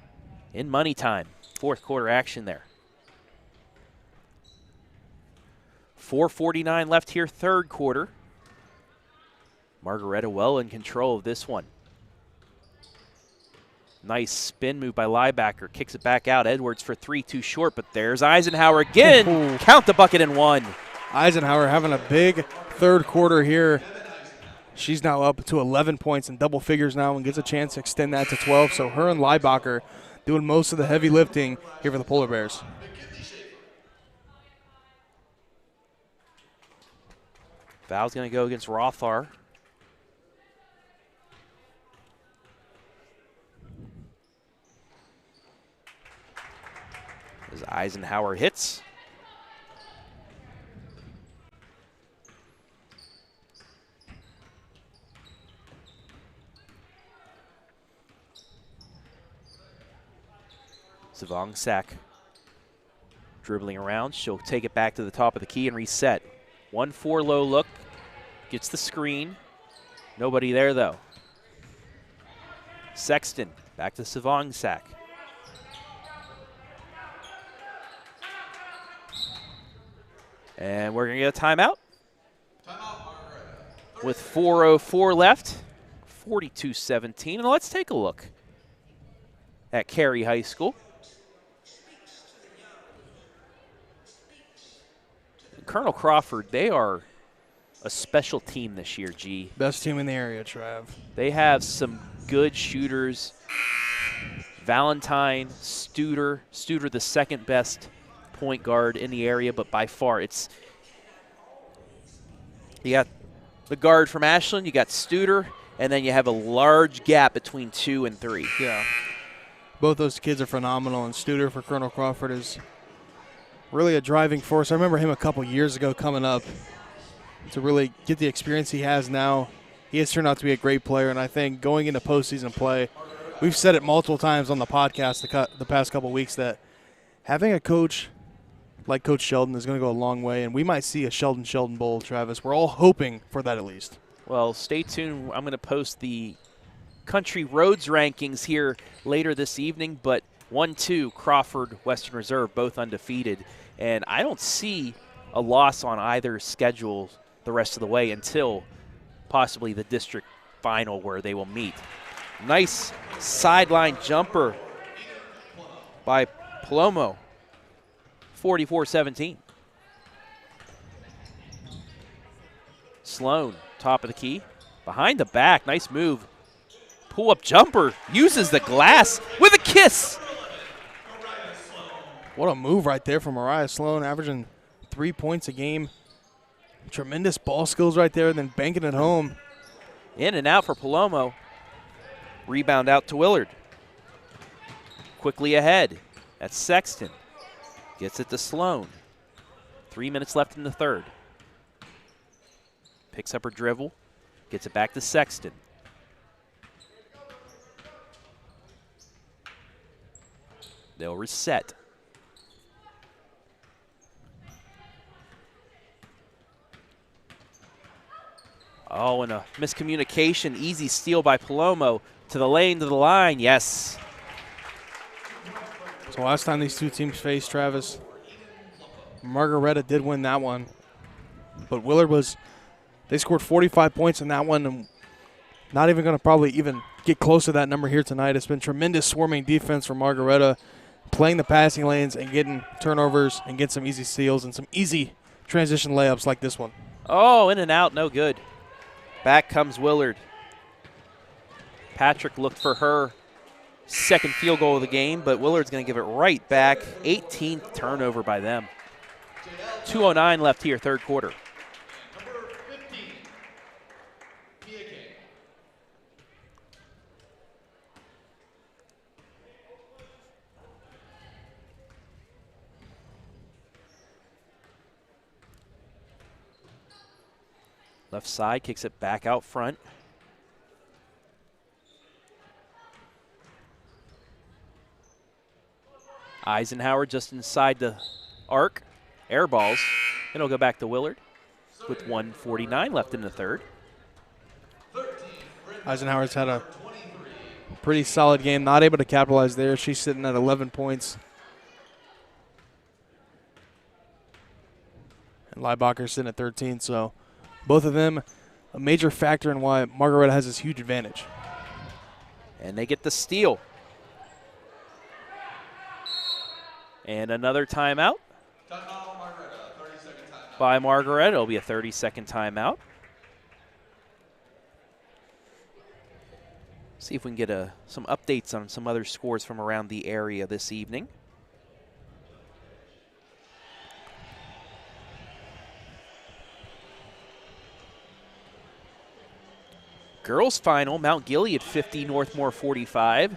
in money time. Fourth quarter action there. 4:49 left here, third quarter. Margaretta well in control of this one. Nice spin move by Liebacker. Kicks it back out. Edwards for 3, too short, but there's Eisenhower again. Ooh. Count the bucket and one. Eisenhower having a big third quarter here. She's now up to 11 points in double figures now and gets a chance to extend that to 12. So her and Liebacker doing most of the heavy lifting here for the Polar Bears. Foul's going to go against Rothar. As Eisenhower hits. Savongsak dribbling around. She'll take it back to the top of the key and reset. 1-4 low look. Gets the screen. Nobody there, though. Sexton back to Savongsak. And we're going to get a timeout. With 4:04 left, 42-17. And let's take a look at Carey High School. Colonel Crawford, they are a special team this year, G. Best team in the area, Trav. They have some good shooters. Valentine, Studer, the second best point guard in the area, but by far you got the guard from Ashland, you got Studer, and then you have a large gap between 2 and 3. Yeah. Both those kids are phenomenal, and Studer for Colonel Crawford is really a driving force. I remember him a couple years ago coming up to really get the experience he has now. He has turned out to be a great player, and I think going into postseason play, we've said it multiple times on the podcast the past couple weeks that having a coach like Coach Sheldon is going to go a long way, and we might see a Sheldon Bowl, Travis. We're all hoping for that at least. Well, stay tuned. I'm going to post the Country Roads rankings here later this evening, but 1-2, Crawford, Western Reserve, both undefeated. And I don't see a loss on either schedule the rest of the way until possibly the district final where they will meet. Nice sideline jumper by Palomo. 44-17. Sloan, top of the key. Behind the back, nice move. Pull-up jumper, uses the glass with a kiss. What a move right there from Mariah Sloan, averaging 3 points a game. Tremendous ball skills right there, and then banking it home. In and out for Palomo. Rebound out to Willard. Quickly ahead. That's Sexton. Gets it to Sloan. 3 minutes left in the third. Picks up her dribble. Gets it back to Sexton. They'll reset. Oh, and a miscommunication. Easy steal by Palomo. To the lane, to the line. Yes. So last time these two teams faced, Travis, Margaretta did win that one. But Willard they scored 45 points in that one, and not even going to probably even get close to that number here tonight. It's been tremendous swarming defense from Margaretta, playing the passing lanes and getting turnovers and getting some easy steals and some easy transition layups like this one. Oh, in and out, no good. Back comes Willard. Patrick looked for her second field goal of the game, but Willard's going to give it right back. 18th turnover by them. 2:09 left here, third quarter. Left side, kicks it back out front. Eisenhower just inside the arc. Air balls. It'll go back to Willard with 1:49 left in the third. Eisenhower's had a pretty solid game, not able to capitalize there. She's sitting at 11 points. And Leibacher's sitting at 13, so both of them a major factor in why Margaretta has this huge advantage. And they get the steal. And another timeout by Margaretta. It'll be a 30-second timeout. See if we can get some updates on some other scores from around the area this evening. Girls final, Mount Gilead 50, Northmore 45.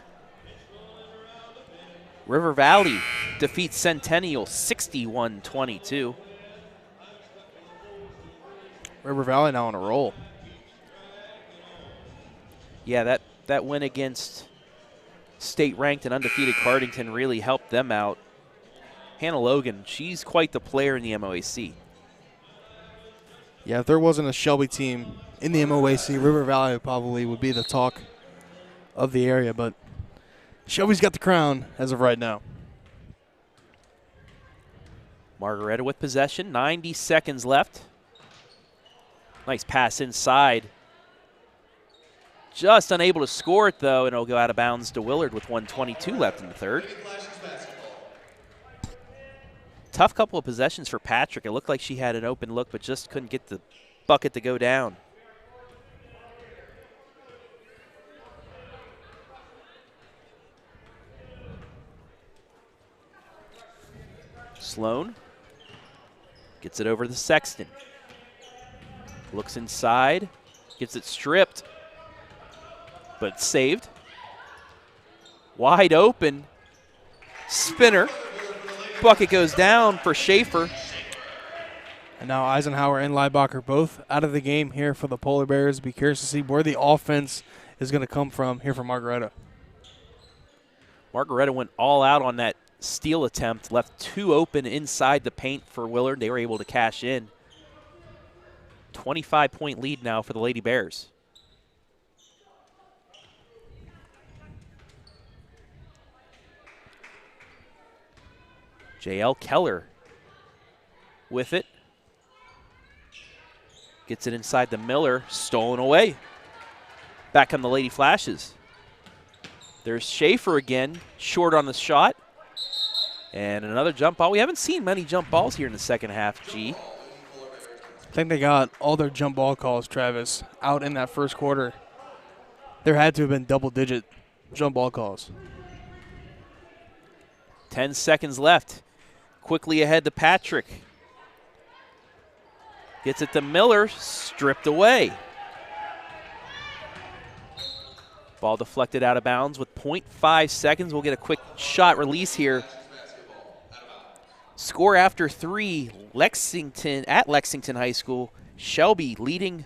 River Valley defeats Centennial 61-22. River Valley now on a roll. Yeah, that win against state-ranked and undefeated Cardington really helped them out. Hannah Logan, she's quite the player in the MOAC. Yeah, if there wasn't a Shelby team in the MOAC, River Valley probably would be the talk of the area, but Shelby's got the crown as of right now. Margaretta with possession, 90 seconds left. Nice pass inside. Just unable to score it, though, and it'll go out of bounds to Willard with 1:22 left in the third. Tough couple of possessions for Patrick. It looked like she had an open look, but just couldn't get the bucket to go down. Sloan gets it over to Sexton. Looks inside, gets it stripped, but saved. Wide open, spinner. Bucket goes down for Schaefer. And now Eisenhower and Leibacher both out of the game here for the Polar Bears. Be curious to see where the offense is going to come from here for Margaretta. Margaretta went all out on that steal attempt, left two open inside the paint for Willard. They were able to cash in. 25-point lead now for the Lady Bears. J.L. Keller with it. Gets it inside the Miller, stolen away. Back come the Lady Flashes. There's Schaefer again, short on the shot. And another jump ball. We haven't seen many jump balls here in the second half, G. I think they got all their jump ball calls, Travis, out in that first quarter. there had to have been double-digit jump ball calls. 10 seconds left. Quickly ahead to Patrick. Gets it to Miller, stripped away. Ball deflected out of bounds with 0.5 seconds. We'll get a quick shot release here. Score after 3, Lexington at Lexington High School. Shelby leading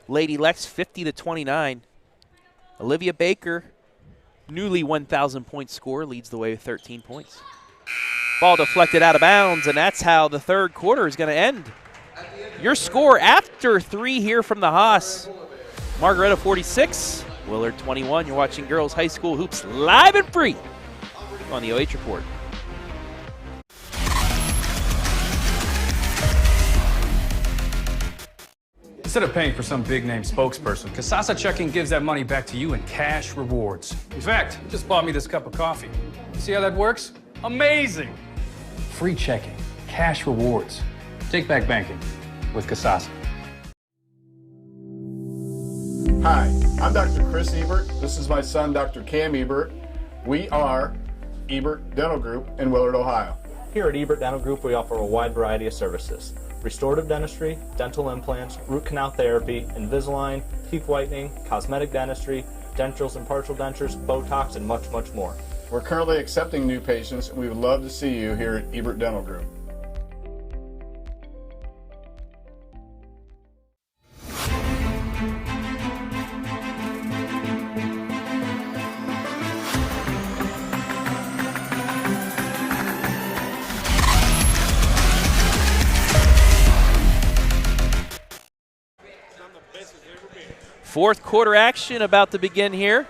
Lady Lex 50-29. Olivia Baker, newly 1,000-point scorer, leads the way with 13 points. Ball deflected out of bounds, and that's how the third quarter is going to end. Your score after 3 here from the Haas. Margaretta 46, Willard 21. You're watching Girls High School Hoops live and free on the OH Report. Instead of paying for some big-name spokesperson, Kasasa Checking gives that money back to you in cash rewards. In fact, you just bought me this cup of coffee. See how that works? Amazing! Free checking, cash rewards. Take back banking with Kasasa. Hi, I'm Dr. Chris Ebert. This is my son, Dr. Cam Ebert. We are Ebert Dental Group in Willard, Ohio. Here at Ebert Dental Group, we offer a wide variety of services. Restorative dentistry, dental implants, root canal therapy, Invisalign, teeth whitening, cosmetic dentistry, denturals and partial dentures, Botox, and much, much more. We're currently accepting new patients, and we would love to see you here at Ebert Dental Group. Fourth quarter action about to begin here.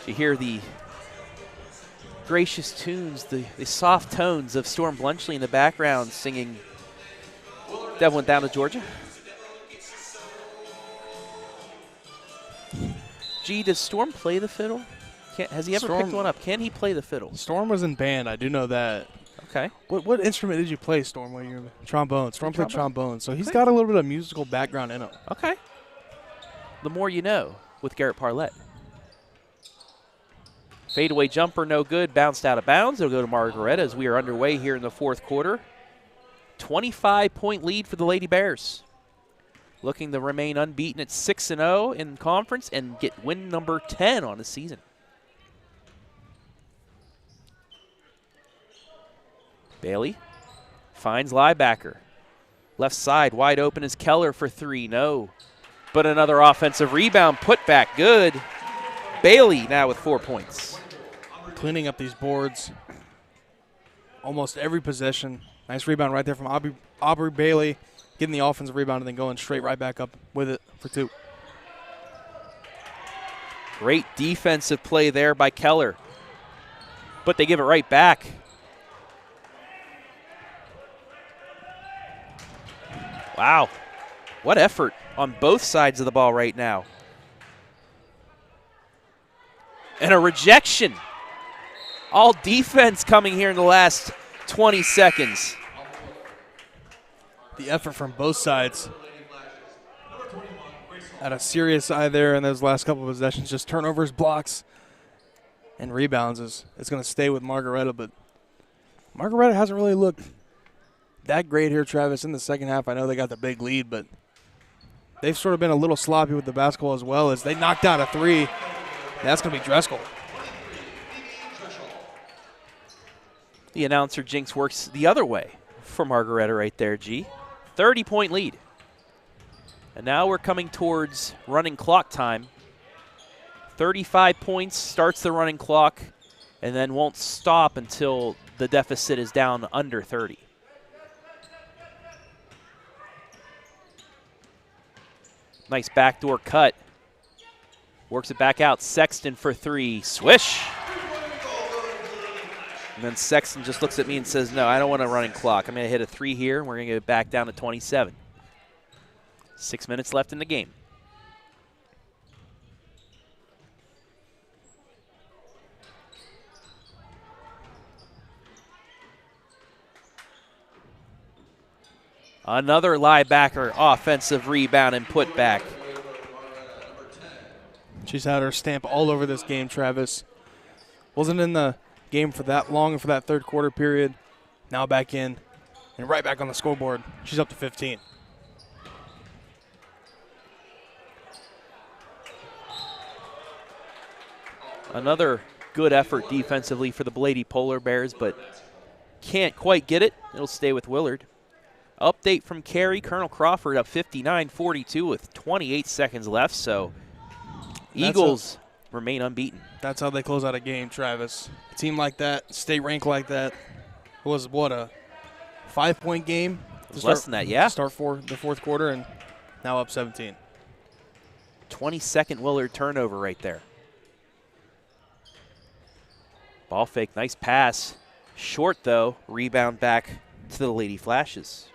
You hear the gracious tunes, the soft tones of Storm Blunchley in the background singing Devil Went Down to Georgia. G, does Storm play the fiddle? Has he ever picked one up? Can he play the fiddle? Storm was in band. I do know that. Okay. What instrument did you play, Storm? When you were trombone? Storm played trombone, so he's got a little bit of musical background in him. Okay. The more you know with Garrett Parlett. Fadeaway jumper, no good. Bounced out of bounds. It'll go to Margaretta as we are underway here in the fourth quarter. 25-point lead for the Lady Bears. Looking to remain unbeaten at 6-0 in conference and get win number 10 on the season. Bailey finds Liebacker. Left side wide open is Keller for 3. No. But another offensive rebound, put back good. Bailey now with 4 points. Cleaning up these boards almost every possession. Nice rebound right there from Aubrey Bailey, getting the offensive rebound and then going straight right back up with it for 2. Great defensive play there by Keller. But they give it right back. Wow. What effort on both sides of the ball right now. And a rejection. All defense coming here in the last 20 seconds. The effort from both sides. Had a serious eye there in those last couple of possessions. Just turnovers, blocks, and rebounds. It's going to stay with Margaretta, but Margaretta hasn't really looked that great here, Travis, in the second half. I know they got the big lead, but they've sort of been a little sloppy with the basketball as well as they knocked out a 3. That's going to be Driscoll. The announcer jinx works the other way for Margaretta right there, G. 30-point lead. And now we're coming towards running clock time. 35 points starts the running clock and then won't stop until the deficit is down under 30. Nice backdoor cut. Works it back out. Sexton for 3. Swish. And then Sexton just looks at me and says, no, I don't want a running clock. I'm going to hit a 3 here, and we're going to get it back down to 27. 6 minutes left in the game. Another Liebacker offensive rebound and put back. She's had her stamp all over this game, Travis. Wasn't in the game for that long for that third quarter period. Now back in and right back on the scoreboard. She's up to 15. Another good effort defensively for the Lady Polar Bears, but can't quite get it. It'll stay with Willard. Update from Carey. Colonel Crawford up 59-42 with 28 seconds left, so Eagles remain unbeaten. That's how they close out a game, Travis. A team like that, state rank like that, was what, a 5-point game? Less than that, yeah. To start for the fourth quarter, and now up 17. 22nd Willard turnover right there. Ball fake, nice pass. Short, though. Rebound back to the Lady Flashes.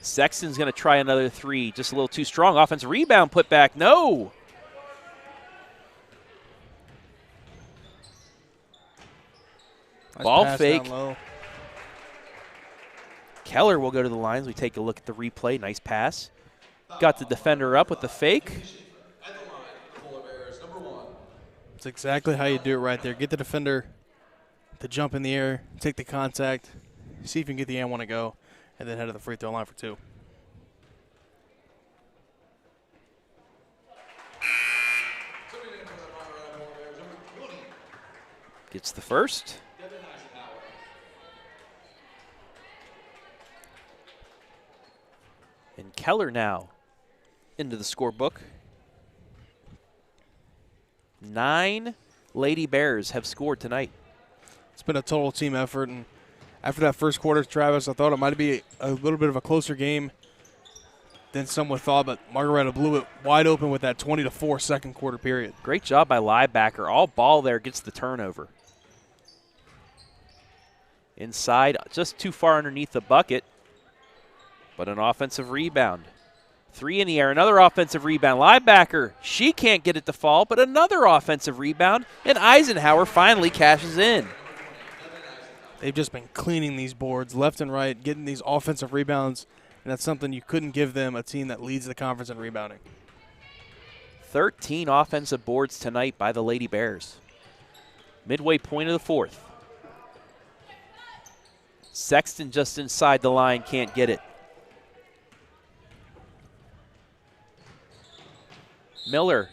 Sexton's going to try another three. Just a little too strong. Offensive rebound, put back. No. Nice Ball fake. down low. Keller will go to the lines. We take a look at the replay. Nice pass. Got the defender up with the fake. That's exactly how you do it right there. Get the defender to jump in the air, take the contact, see if you can get the and one to go, and then head to the free throw line for two. Gets the first. And Keller now into the scorebook. 9 Lady Bears have scored tonight. It's been a total team effort, and after that first quarter, Travis, I thought it might be a little bit of a closer game than some would thought, but Margaretta blew it wide open with that 20-4 second quarter period. Great job by Liebacker. All ball there, gets the turnover. Inside, just too far underneath the bucket, but an offensive rebound. 3 in the air, another offensive rebound. Liebacker, she can't get it to fall, but another offensive rebound, and Eisenhower finally cashes in. They've just been cleaning these boards left and right, getting these offensive rebounds, and that's something you couldn't give them, a team that leads the conference in rebounding. 13 offensive boards tonight by the Lady Bears. Midway point of the fourth. Sexton just inside the line, can't get it. Miller,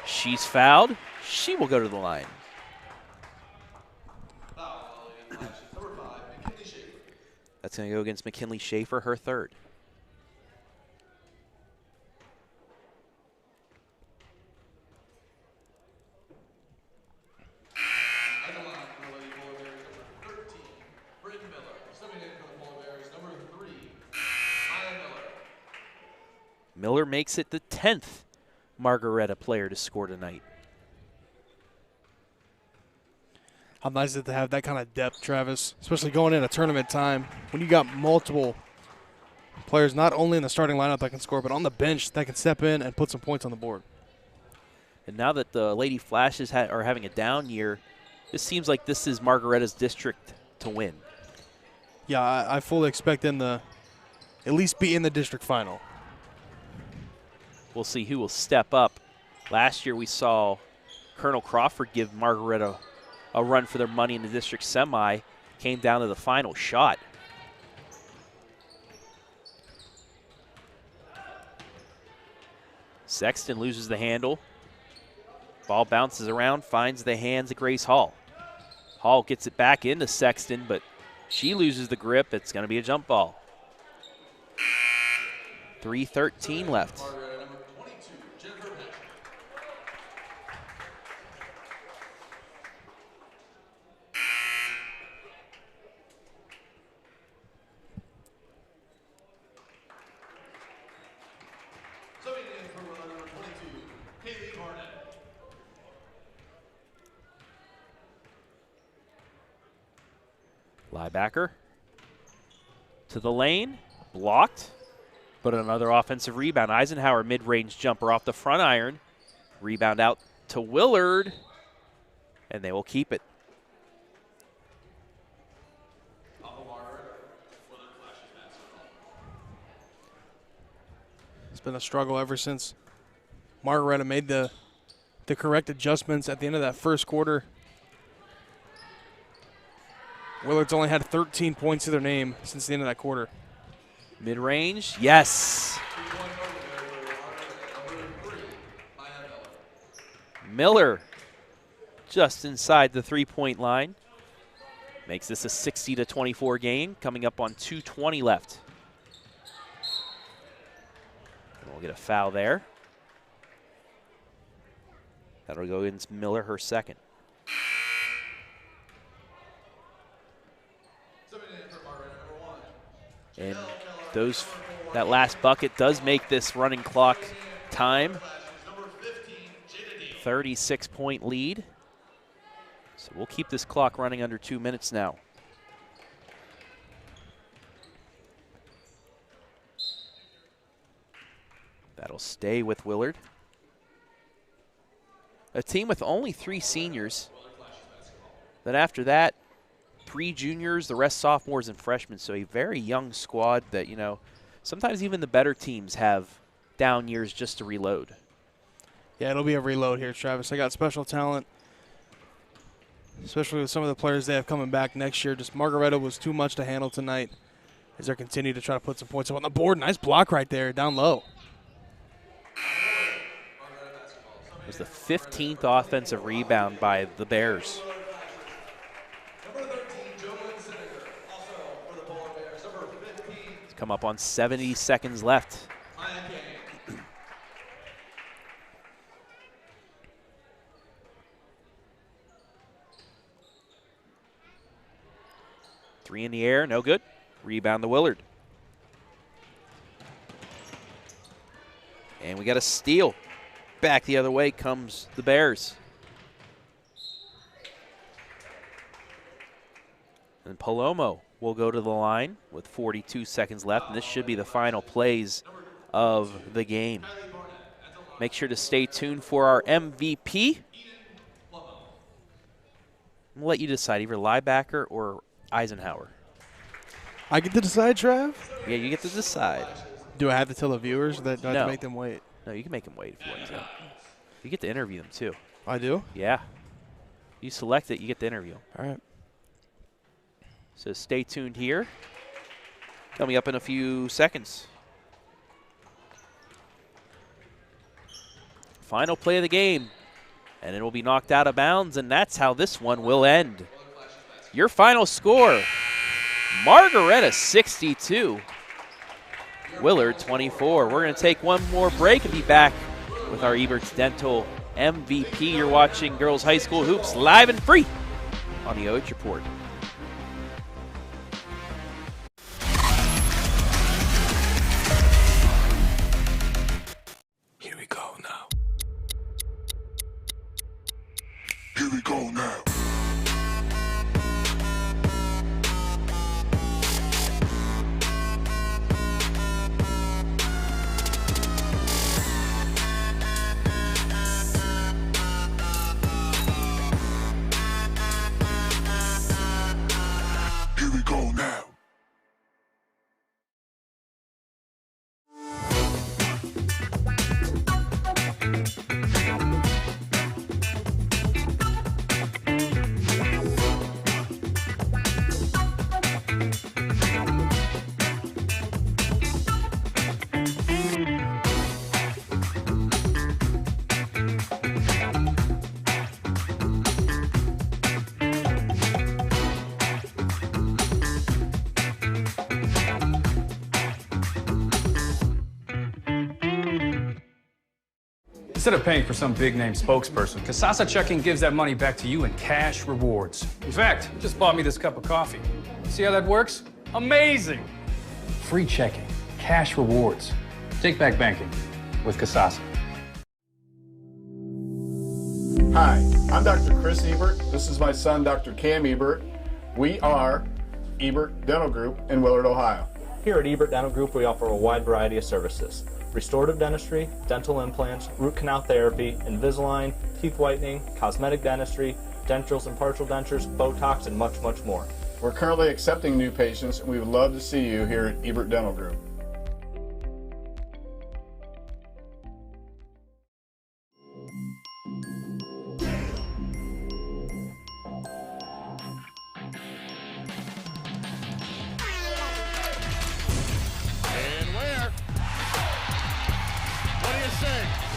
she's fouled. She will go to the line. That's going to go against McKinley Schaefer, her third. Miller makes it the 10th Margaretta player to score tonight. How nice is it to have that kind of depth, Travis, especially going in a tournament time when you got multiple players not only in the starting lineup that can score, but on the bench that can step in and put some points on the board. And now that the Lady Flashes are having a down year, this seems like this is Margaretta's district to win. Yeah, I fully expect them to at least be in the district final. We'll see who will step up. Last year we saw Colonel Crawford give Margaretta a run for their money in the district semi. Came down to the final shot. Sexton loses the handle. Ball bounces around, finds the hands of Grace Hall. Hall gets it back into Sexton, but she loses the grip. It's going to be a jump ball. 3:13 left. Liebacker to the lane, blocked, but another offensive rebound. Eisenhower mid-range jumper off the front iron. Rebound out to Willard, and they will keep it. It's been a struggle ever since Margaretta made the correct adjustments at the end of that first quarter. Willard's only had 13 points to their name since the end of that quarter. Mid-range, yes. Miller just inside the three-point line. Makes this a 60-24 game, coming up on 2:20 left. And we'll get a foul there. That'll go against Miller, her second. And that last bucket does make this running clock time. 36-point lead. So we'll keep this clock running under 2 minutes now. That'll stay with Willard. A team with only 3 seniors. Then after that, 3 juniors, the rest sophomores and freshmen. So a very young squad that, you know, sometimes even the better teams have down years just to reload. Yeah, it'll be a reload here, Travis. I got special talent, especially with some of the players they have coming back next year. Just Margaretta was too much to handle tonight as they continue to try to put some points up on the board. Nice block right there, down low. It was the 15th offensive rebound by the Bears. It's come up on 70 seconds left. Three in the air, no good. Rebound to Willard. And we got a steal. Back the other way comes the Bears. And Palomo will go to the line with 42 seconds left, and this should be the final plays of the game. Make sure to stay tuned for our MVP. I'm going to let you decide, either Liebacker or Eisenhower. I get to decide, Trav? Yeah, you get to decide. Do I have to tell the viewers that I have No. to make them wait? No, you can make them wait if you want to. You get to interview them, too. I do? Yeah. You select it, you get to interview them. All right. So stay tuned here. Coming up in a few seconds. Final play of the game. And it will be knocked out of bounds, and that's how this one will end. Your final score, Margaretta 62, Willard 24. We're going to take one more break and be back with our Ebert's Dental MVP. You're watching Girls High School Hoops live and free on the OH Report. Here we go now. Here we go now. Here we go now. Instead of paying for some big-name spokesperson, Haas Checking gives that money back to you in cash rewards. In fact, you just bought me this cup of coffee. See how that works? Amazing! Free checking, cash rewards. Take back banking with Haas. Hi, I'm Dr. Chris Ebert. This is my son, Dr. Cam Ebert. We are Ebert Dental Group in Willard, Ohio. Here at Ebert Dental Group, we offer a wide variety of services. Restorative dentistry, dental implants, root canal therapy, Invisalign, teeth whitening, cosmetic dentistry, dentures and partial dentures, Botox, and much, much more. We're currently accepting new patients, and we would love to see you here at Ebert Dental Group.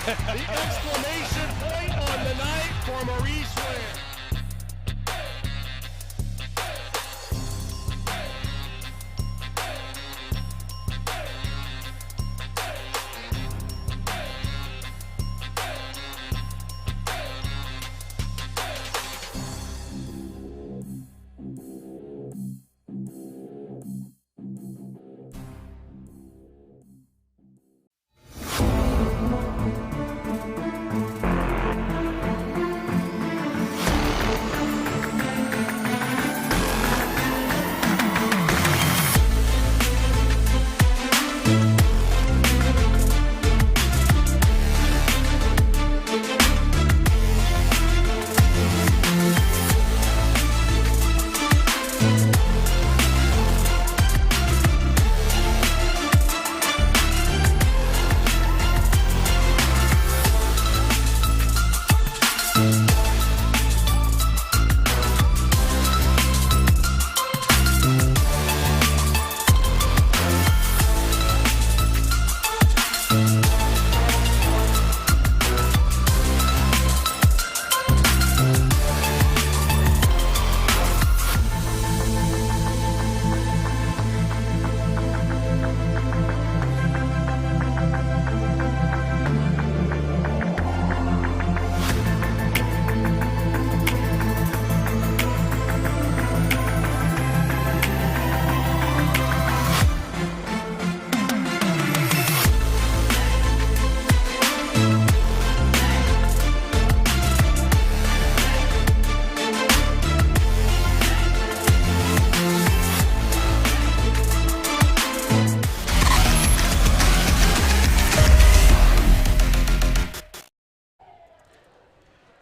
The exclamation point on the night for Maurice Ware.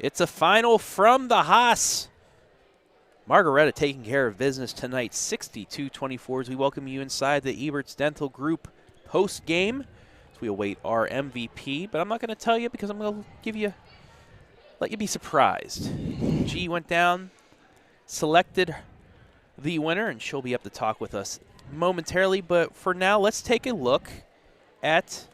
It's a final from the Haas. Margaretta taking care of business tonight, 62-24, as we welcome you inside the Ebert's Dental Group post-game as we await our MVP. But I'm not going to tell you because I'm going to let you be surprised. G went down, selected the winner, and she'll be up to talk with us momentarily. But for now, let's take a look at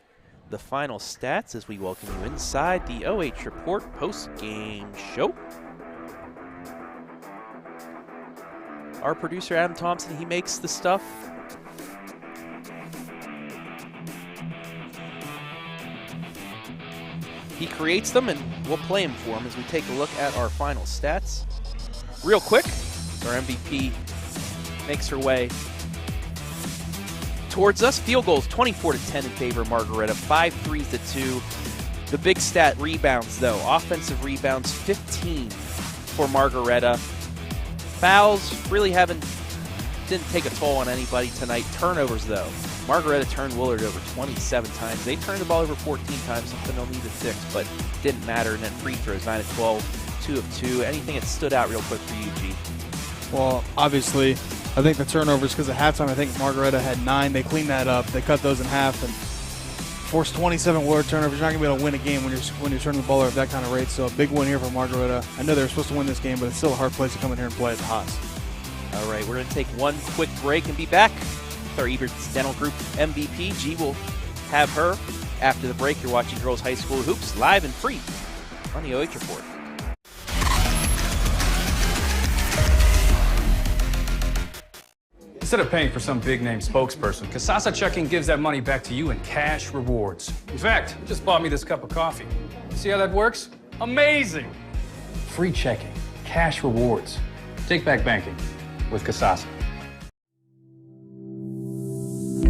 the final stats as we welcome you inside the OH Report post-game show. Our producer, Adam Thompson, he makes the stuff. He creates them, and we'll play them for him as we take a look at our final stats. Real quick, our MVP makes her way towards us. Field goals, 24-10 in favor of Margaretta, 5 threes to 2. The big stat, rebounds, though. Offensive rebounds, 15 for Margaretta. Fouls really didn't take a toll on anybody tonight. Turnovers, though. Margaretta turned Willard over 27 times. They turned the ball over 14 times, something they'll need to fix, but didn't matter. And then free throws, 9 of 12, 2 of 2. Anything that stood out real quick for you, G? Well, obviously, I think the turnovers, because at halftime, I think Margaretta had 9. They cleaned that up. They cut those in half and forced 27 Willard turnovers. You're not going to be able to win a game when you're turning the ball over at that kind of rate. So a big win here for Margaretta. I know they were supposed to win this game, but it's still a hard place to come in here and play at the Haas. All right, we're going to take one quick break and be back with our Ebert's Dental Group MVP. G will have her after the break. You're watching Girls High School Hoops live and free on the OH Report. Instead of paying for some big-name spokesperson, Kasasa Checking gives that money back to you in cash rewards. In fact, it just bought me this cup of coffee. See how that works? Amazing! Free checking, cash rewards. Take back banking with Kasasa.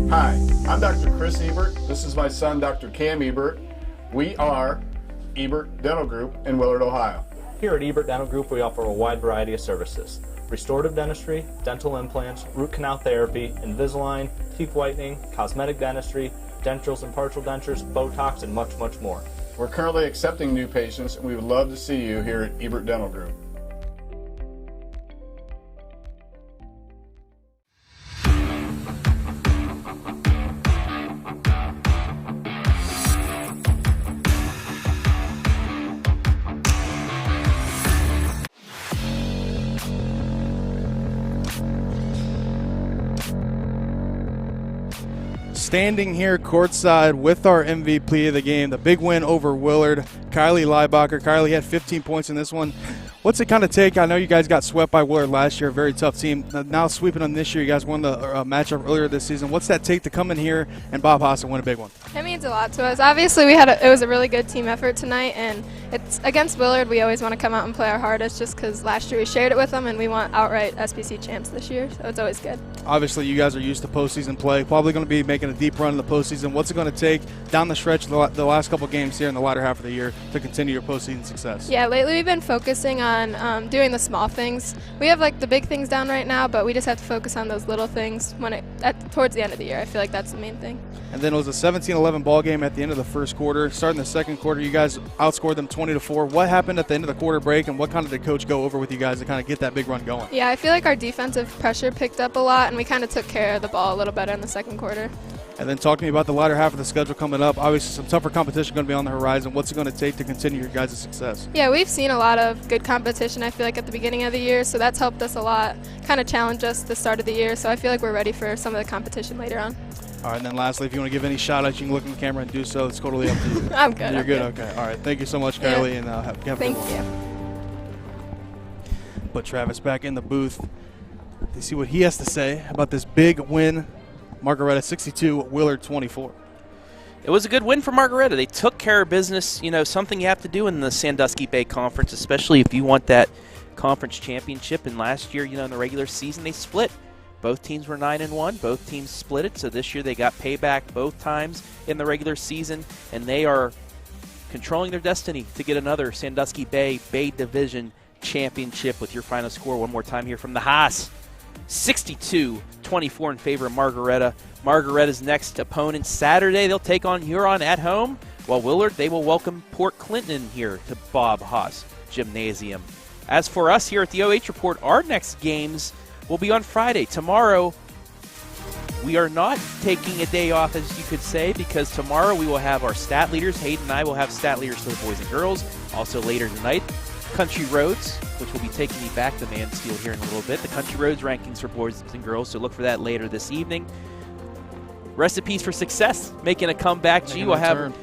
Hi, I'm Dr. Chris Ebert. This is my son, Dr. Cam Ebert. We are Ebert Dental Group in Willard, Ohio. Here at Ebert Dental Group, we offer a wide variety of services. Restorative dentistry, dental implants, root canal therapy, Invisalign, teeth whitening, cosmetic dentistry, dentures and partial dentures, Botox, and much, much more. We're currently accepting new patients, and we would love to see you here at Ebert Dental Group. standing here courtside with our MVP of the game, the big win over Willard, Kylie Leibacher. Kylie had 15 points in this one. What's it kind of take? I know you guys got swept by Willard last year, a very tough team. Now sweeping them this year, you guys won the matchup earlier this season. What's that take to come in here and Bob Haas and win a big one? It means a lot to us. Obviously, it was a really good team effort tonight, and it's against Willard. We always want to come out and play our hardest just because last year we shared it with them, and we want outright SBC champs this year, so it's always good. Obviously, you guys are used to postseason play, probably going to be making a deep run in the postseason. What's it going to take down the stretch, the last couple games here in the latter half of the year to continue your postseason success? Yeah, lately we've been focusing on doing the small things. We have like the big things down right now, but we just have to focus on those little things towards the end of the year. I feel like that's the main thing. And then it was a 17-11 ball game at the end of the first quarter. Starting the second quarter, you guys outscored them 20-4. What happened at the end of the quarter break, and what kind of did coach go over with you guys to kind of get that big run going? Yeah, I feel like our defensive pressure picked up a lot, and we kind of took care of the ball a little better in the second quarter. And then talk to me about the latter half of the schedule coming up. Obviously, some tougher competition going to be on the horizon. What's it going to take to continue your guys' success? Yeah, we've seen a lot of good competition, I feel like, at the beginning of the year, so that's helped us a lot, kind of challenge us at the start of the year, so I feel like we're ready for some of the competition later on. All right, and then lastly, if you want to give any shout-outs, you can look in the camera and do so. It's totally up to you. I'm good. You're good? Okay. All right. Thank you so much, Kylie, and have a good one. Thank you. Put Travis back in the booth to see what he has to say about this big win. Margaretta 62, Willard 24. It was a good win for Margaretta. They took care of business, something you have to do in the Sandusky Bay Conference, especially if you want that conference championship. And last year, in the regular season, they split. Both teams were 9-1. Both teams split it. So this year they got payback both times in the regular season, and they are controlling their destiny to get another Sandusky Bay Division championship. With your final score one more time here from the Haas. 62-24 in favor of Margaretta. Margaretta's next opponent Saturday, they'll take on Huron at home, while Willard, they will welcome Port Clinton here to Bob Haas Gymnasium. As for us here at the OH Report, our next games will be on Friday. Tomorrow, we are not taking a day off, as you could say, because tomorrow we will have our stat leaders. Hayden and I will have stat leaders for the boys and girls. Also later tonight, Country Roads, which will be taking me back to Mansfield here in a little bit. The Country Roads rankings for boys and girls, so look for that later this evening. Recipes for Success making a comeback. G will have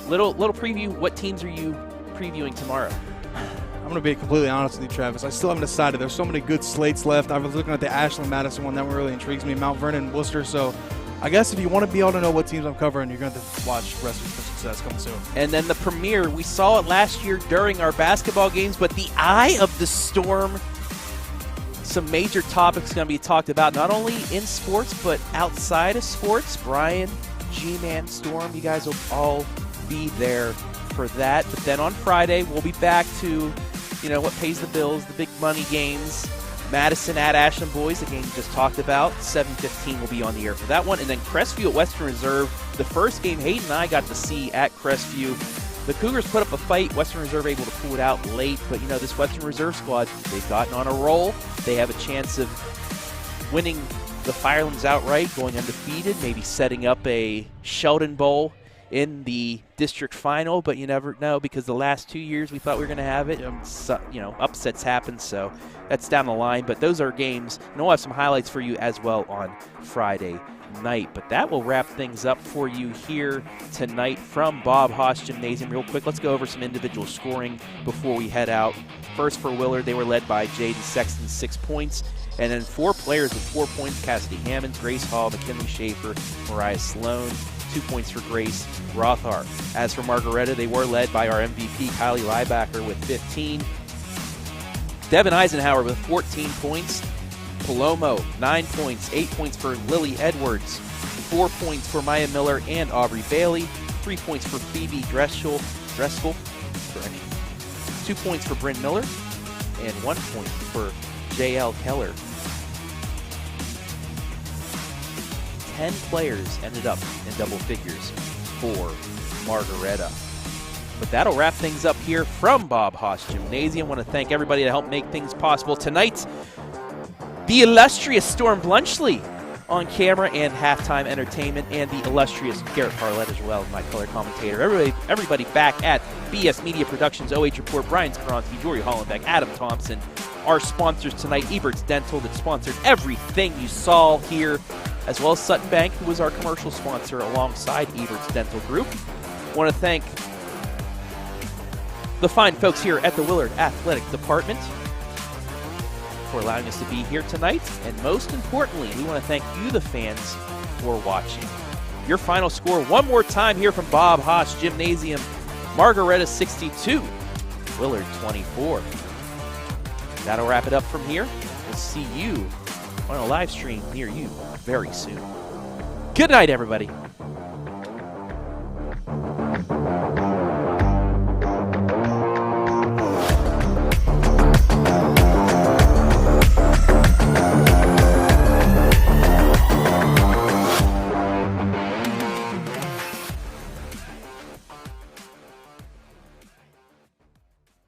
little preview. What teams are you previewing tomorrow? I'm going to be completely honest with you, Travis. I still haven't decided. There's so many good slates left. I was looking at the Ashland Madison one. That one really intrigues me. Mount Vernon, Worcester. So I guess if you want to be able to know what teams I'm covering, you're going to have to watch Recipes for Success coming soon. And then the premiere. We saw it last year during our basketball games, but the eye of the storm. Some major topics going to be talked about, not only in sports, but outside of sports. Brian, G-Man, Storm, you guys will all be there for that. But then on Friday, we'll be back to what pays the bills, the big money games. Madison at Ashland Boys, the game we just talked about. 7:15 will be on the air for that one. And then Crestview at Western Reserve. The first game Hayden and I got to see at Crestview. The Cougars put up a fight. Western Reserve able to pull it out late. But, this Western Reserve squad, they've gotten on a roll. They have a chance of winning the Firelands outright, going undefeated, maybe setting up a Sheldon Bowl in the district final, but you never know, because the last 2 years we thought we were going to have it. So, upsets happen, so that's down the line. But those are games, and we'll have some highlights for you as well on Friday night. But that will wrap things up for you here tonight from Bob Haas Gymnasium. Real quick, let's go over some individual scoring before we head out. First for Willard, they were led by Jaden Sexton, 6 points. And then 4 players with 4 points: Cassidy Hammonds, Grace Hall, McKinley Schaefer, Mariah Sloan. 2 points for Grace Rothhart. As for Margaretta, they were led by our MVP, Kylie Leibacher, with 15. Devin Eisenhower with 14 points. Palomo, 9 points. 8 points for Lily Edwards. 4 points for Maya Miller and Aubrey Bailey. 3 points for Phoebe Dreskel. Correct. 2 points for Bryn Miller. And 1 point for J.L. Keller. 10 players ended up in double figures for Margaretta. But that'll wrap things up here from Bob Haas Gymnasium. I want to thank everybody that helped make things possible tonight. The illustrious Storm Blunchley on camera and halftime entertainment, and the illustrious Garrett Parlett as well, my color commentator. Everybody back at BS Media Productions, OH Report, Brian Skronsky, Jory Hollenbeck, Adam Thompson. Our sponsors tonight, Ebert's Dental, that sponsored everything you saw here as well as Sutton Bank, who was our commercial sponsor alongside Ebert's Dental Group. Want to thank the fine folks here at the Willard Athletic Department for allowing us to be here tonight. And most importantly, we want to thank you, the fans, for watching. Your final score one more time here from Bob Haas Gymnasium. Margaretta 62, Willard 24. That'll wrap it up from here. We'll see you on a live stream near you very soon. Good night, everybody.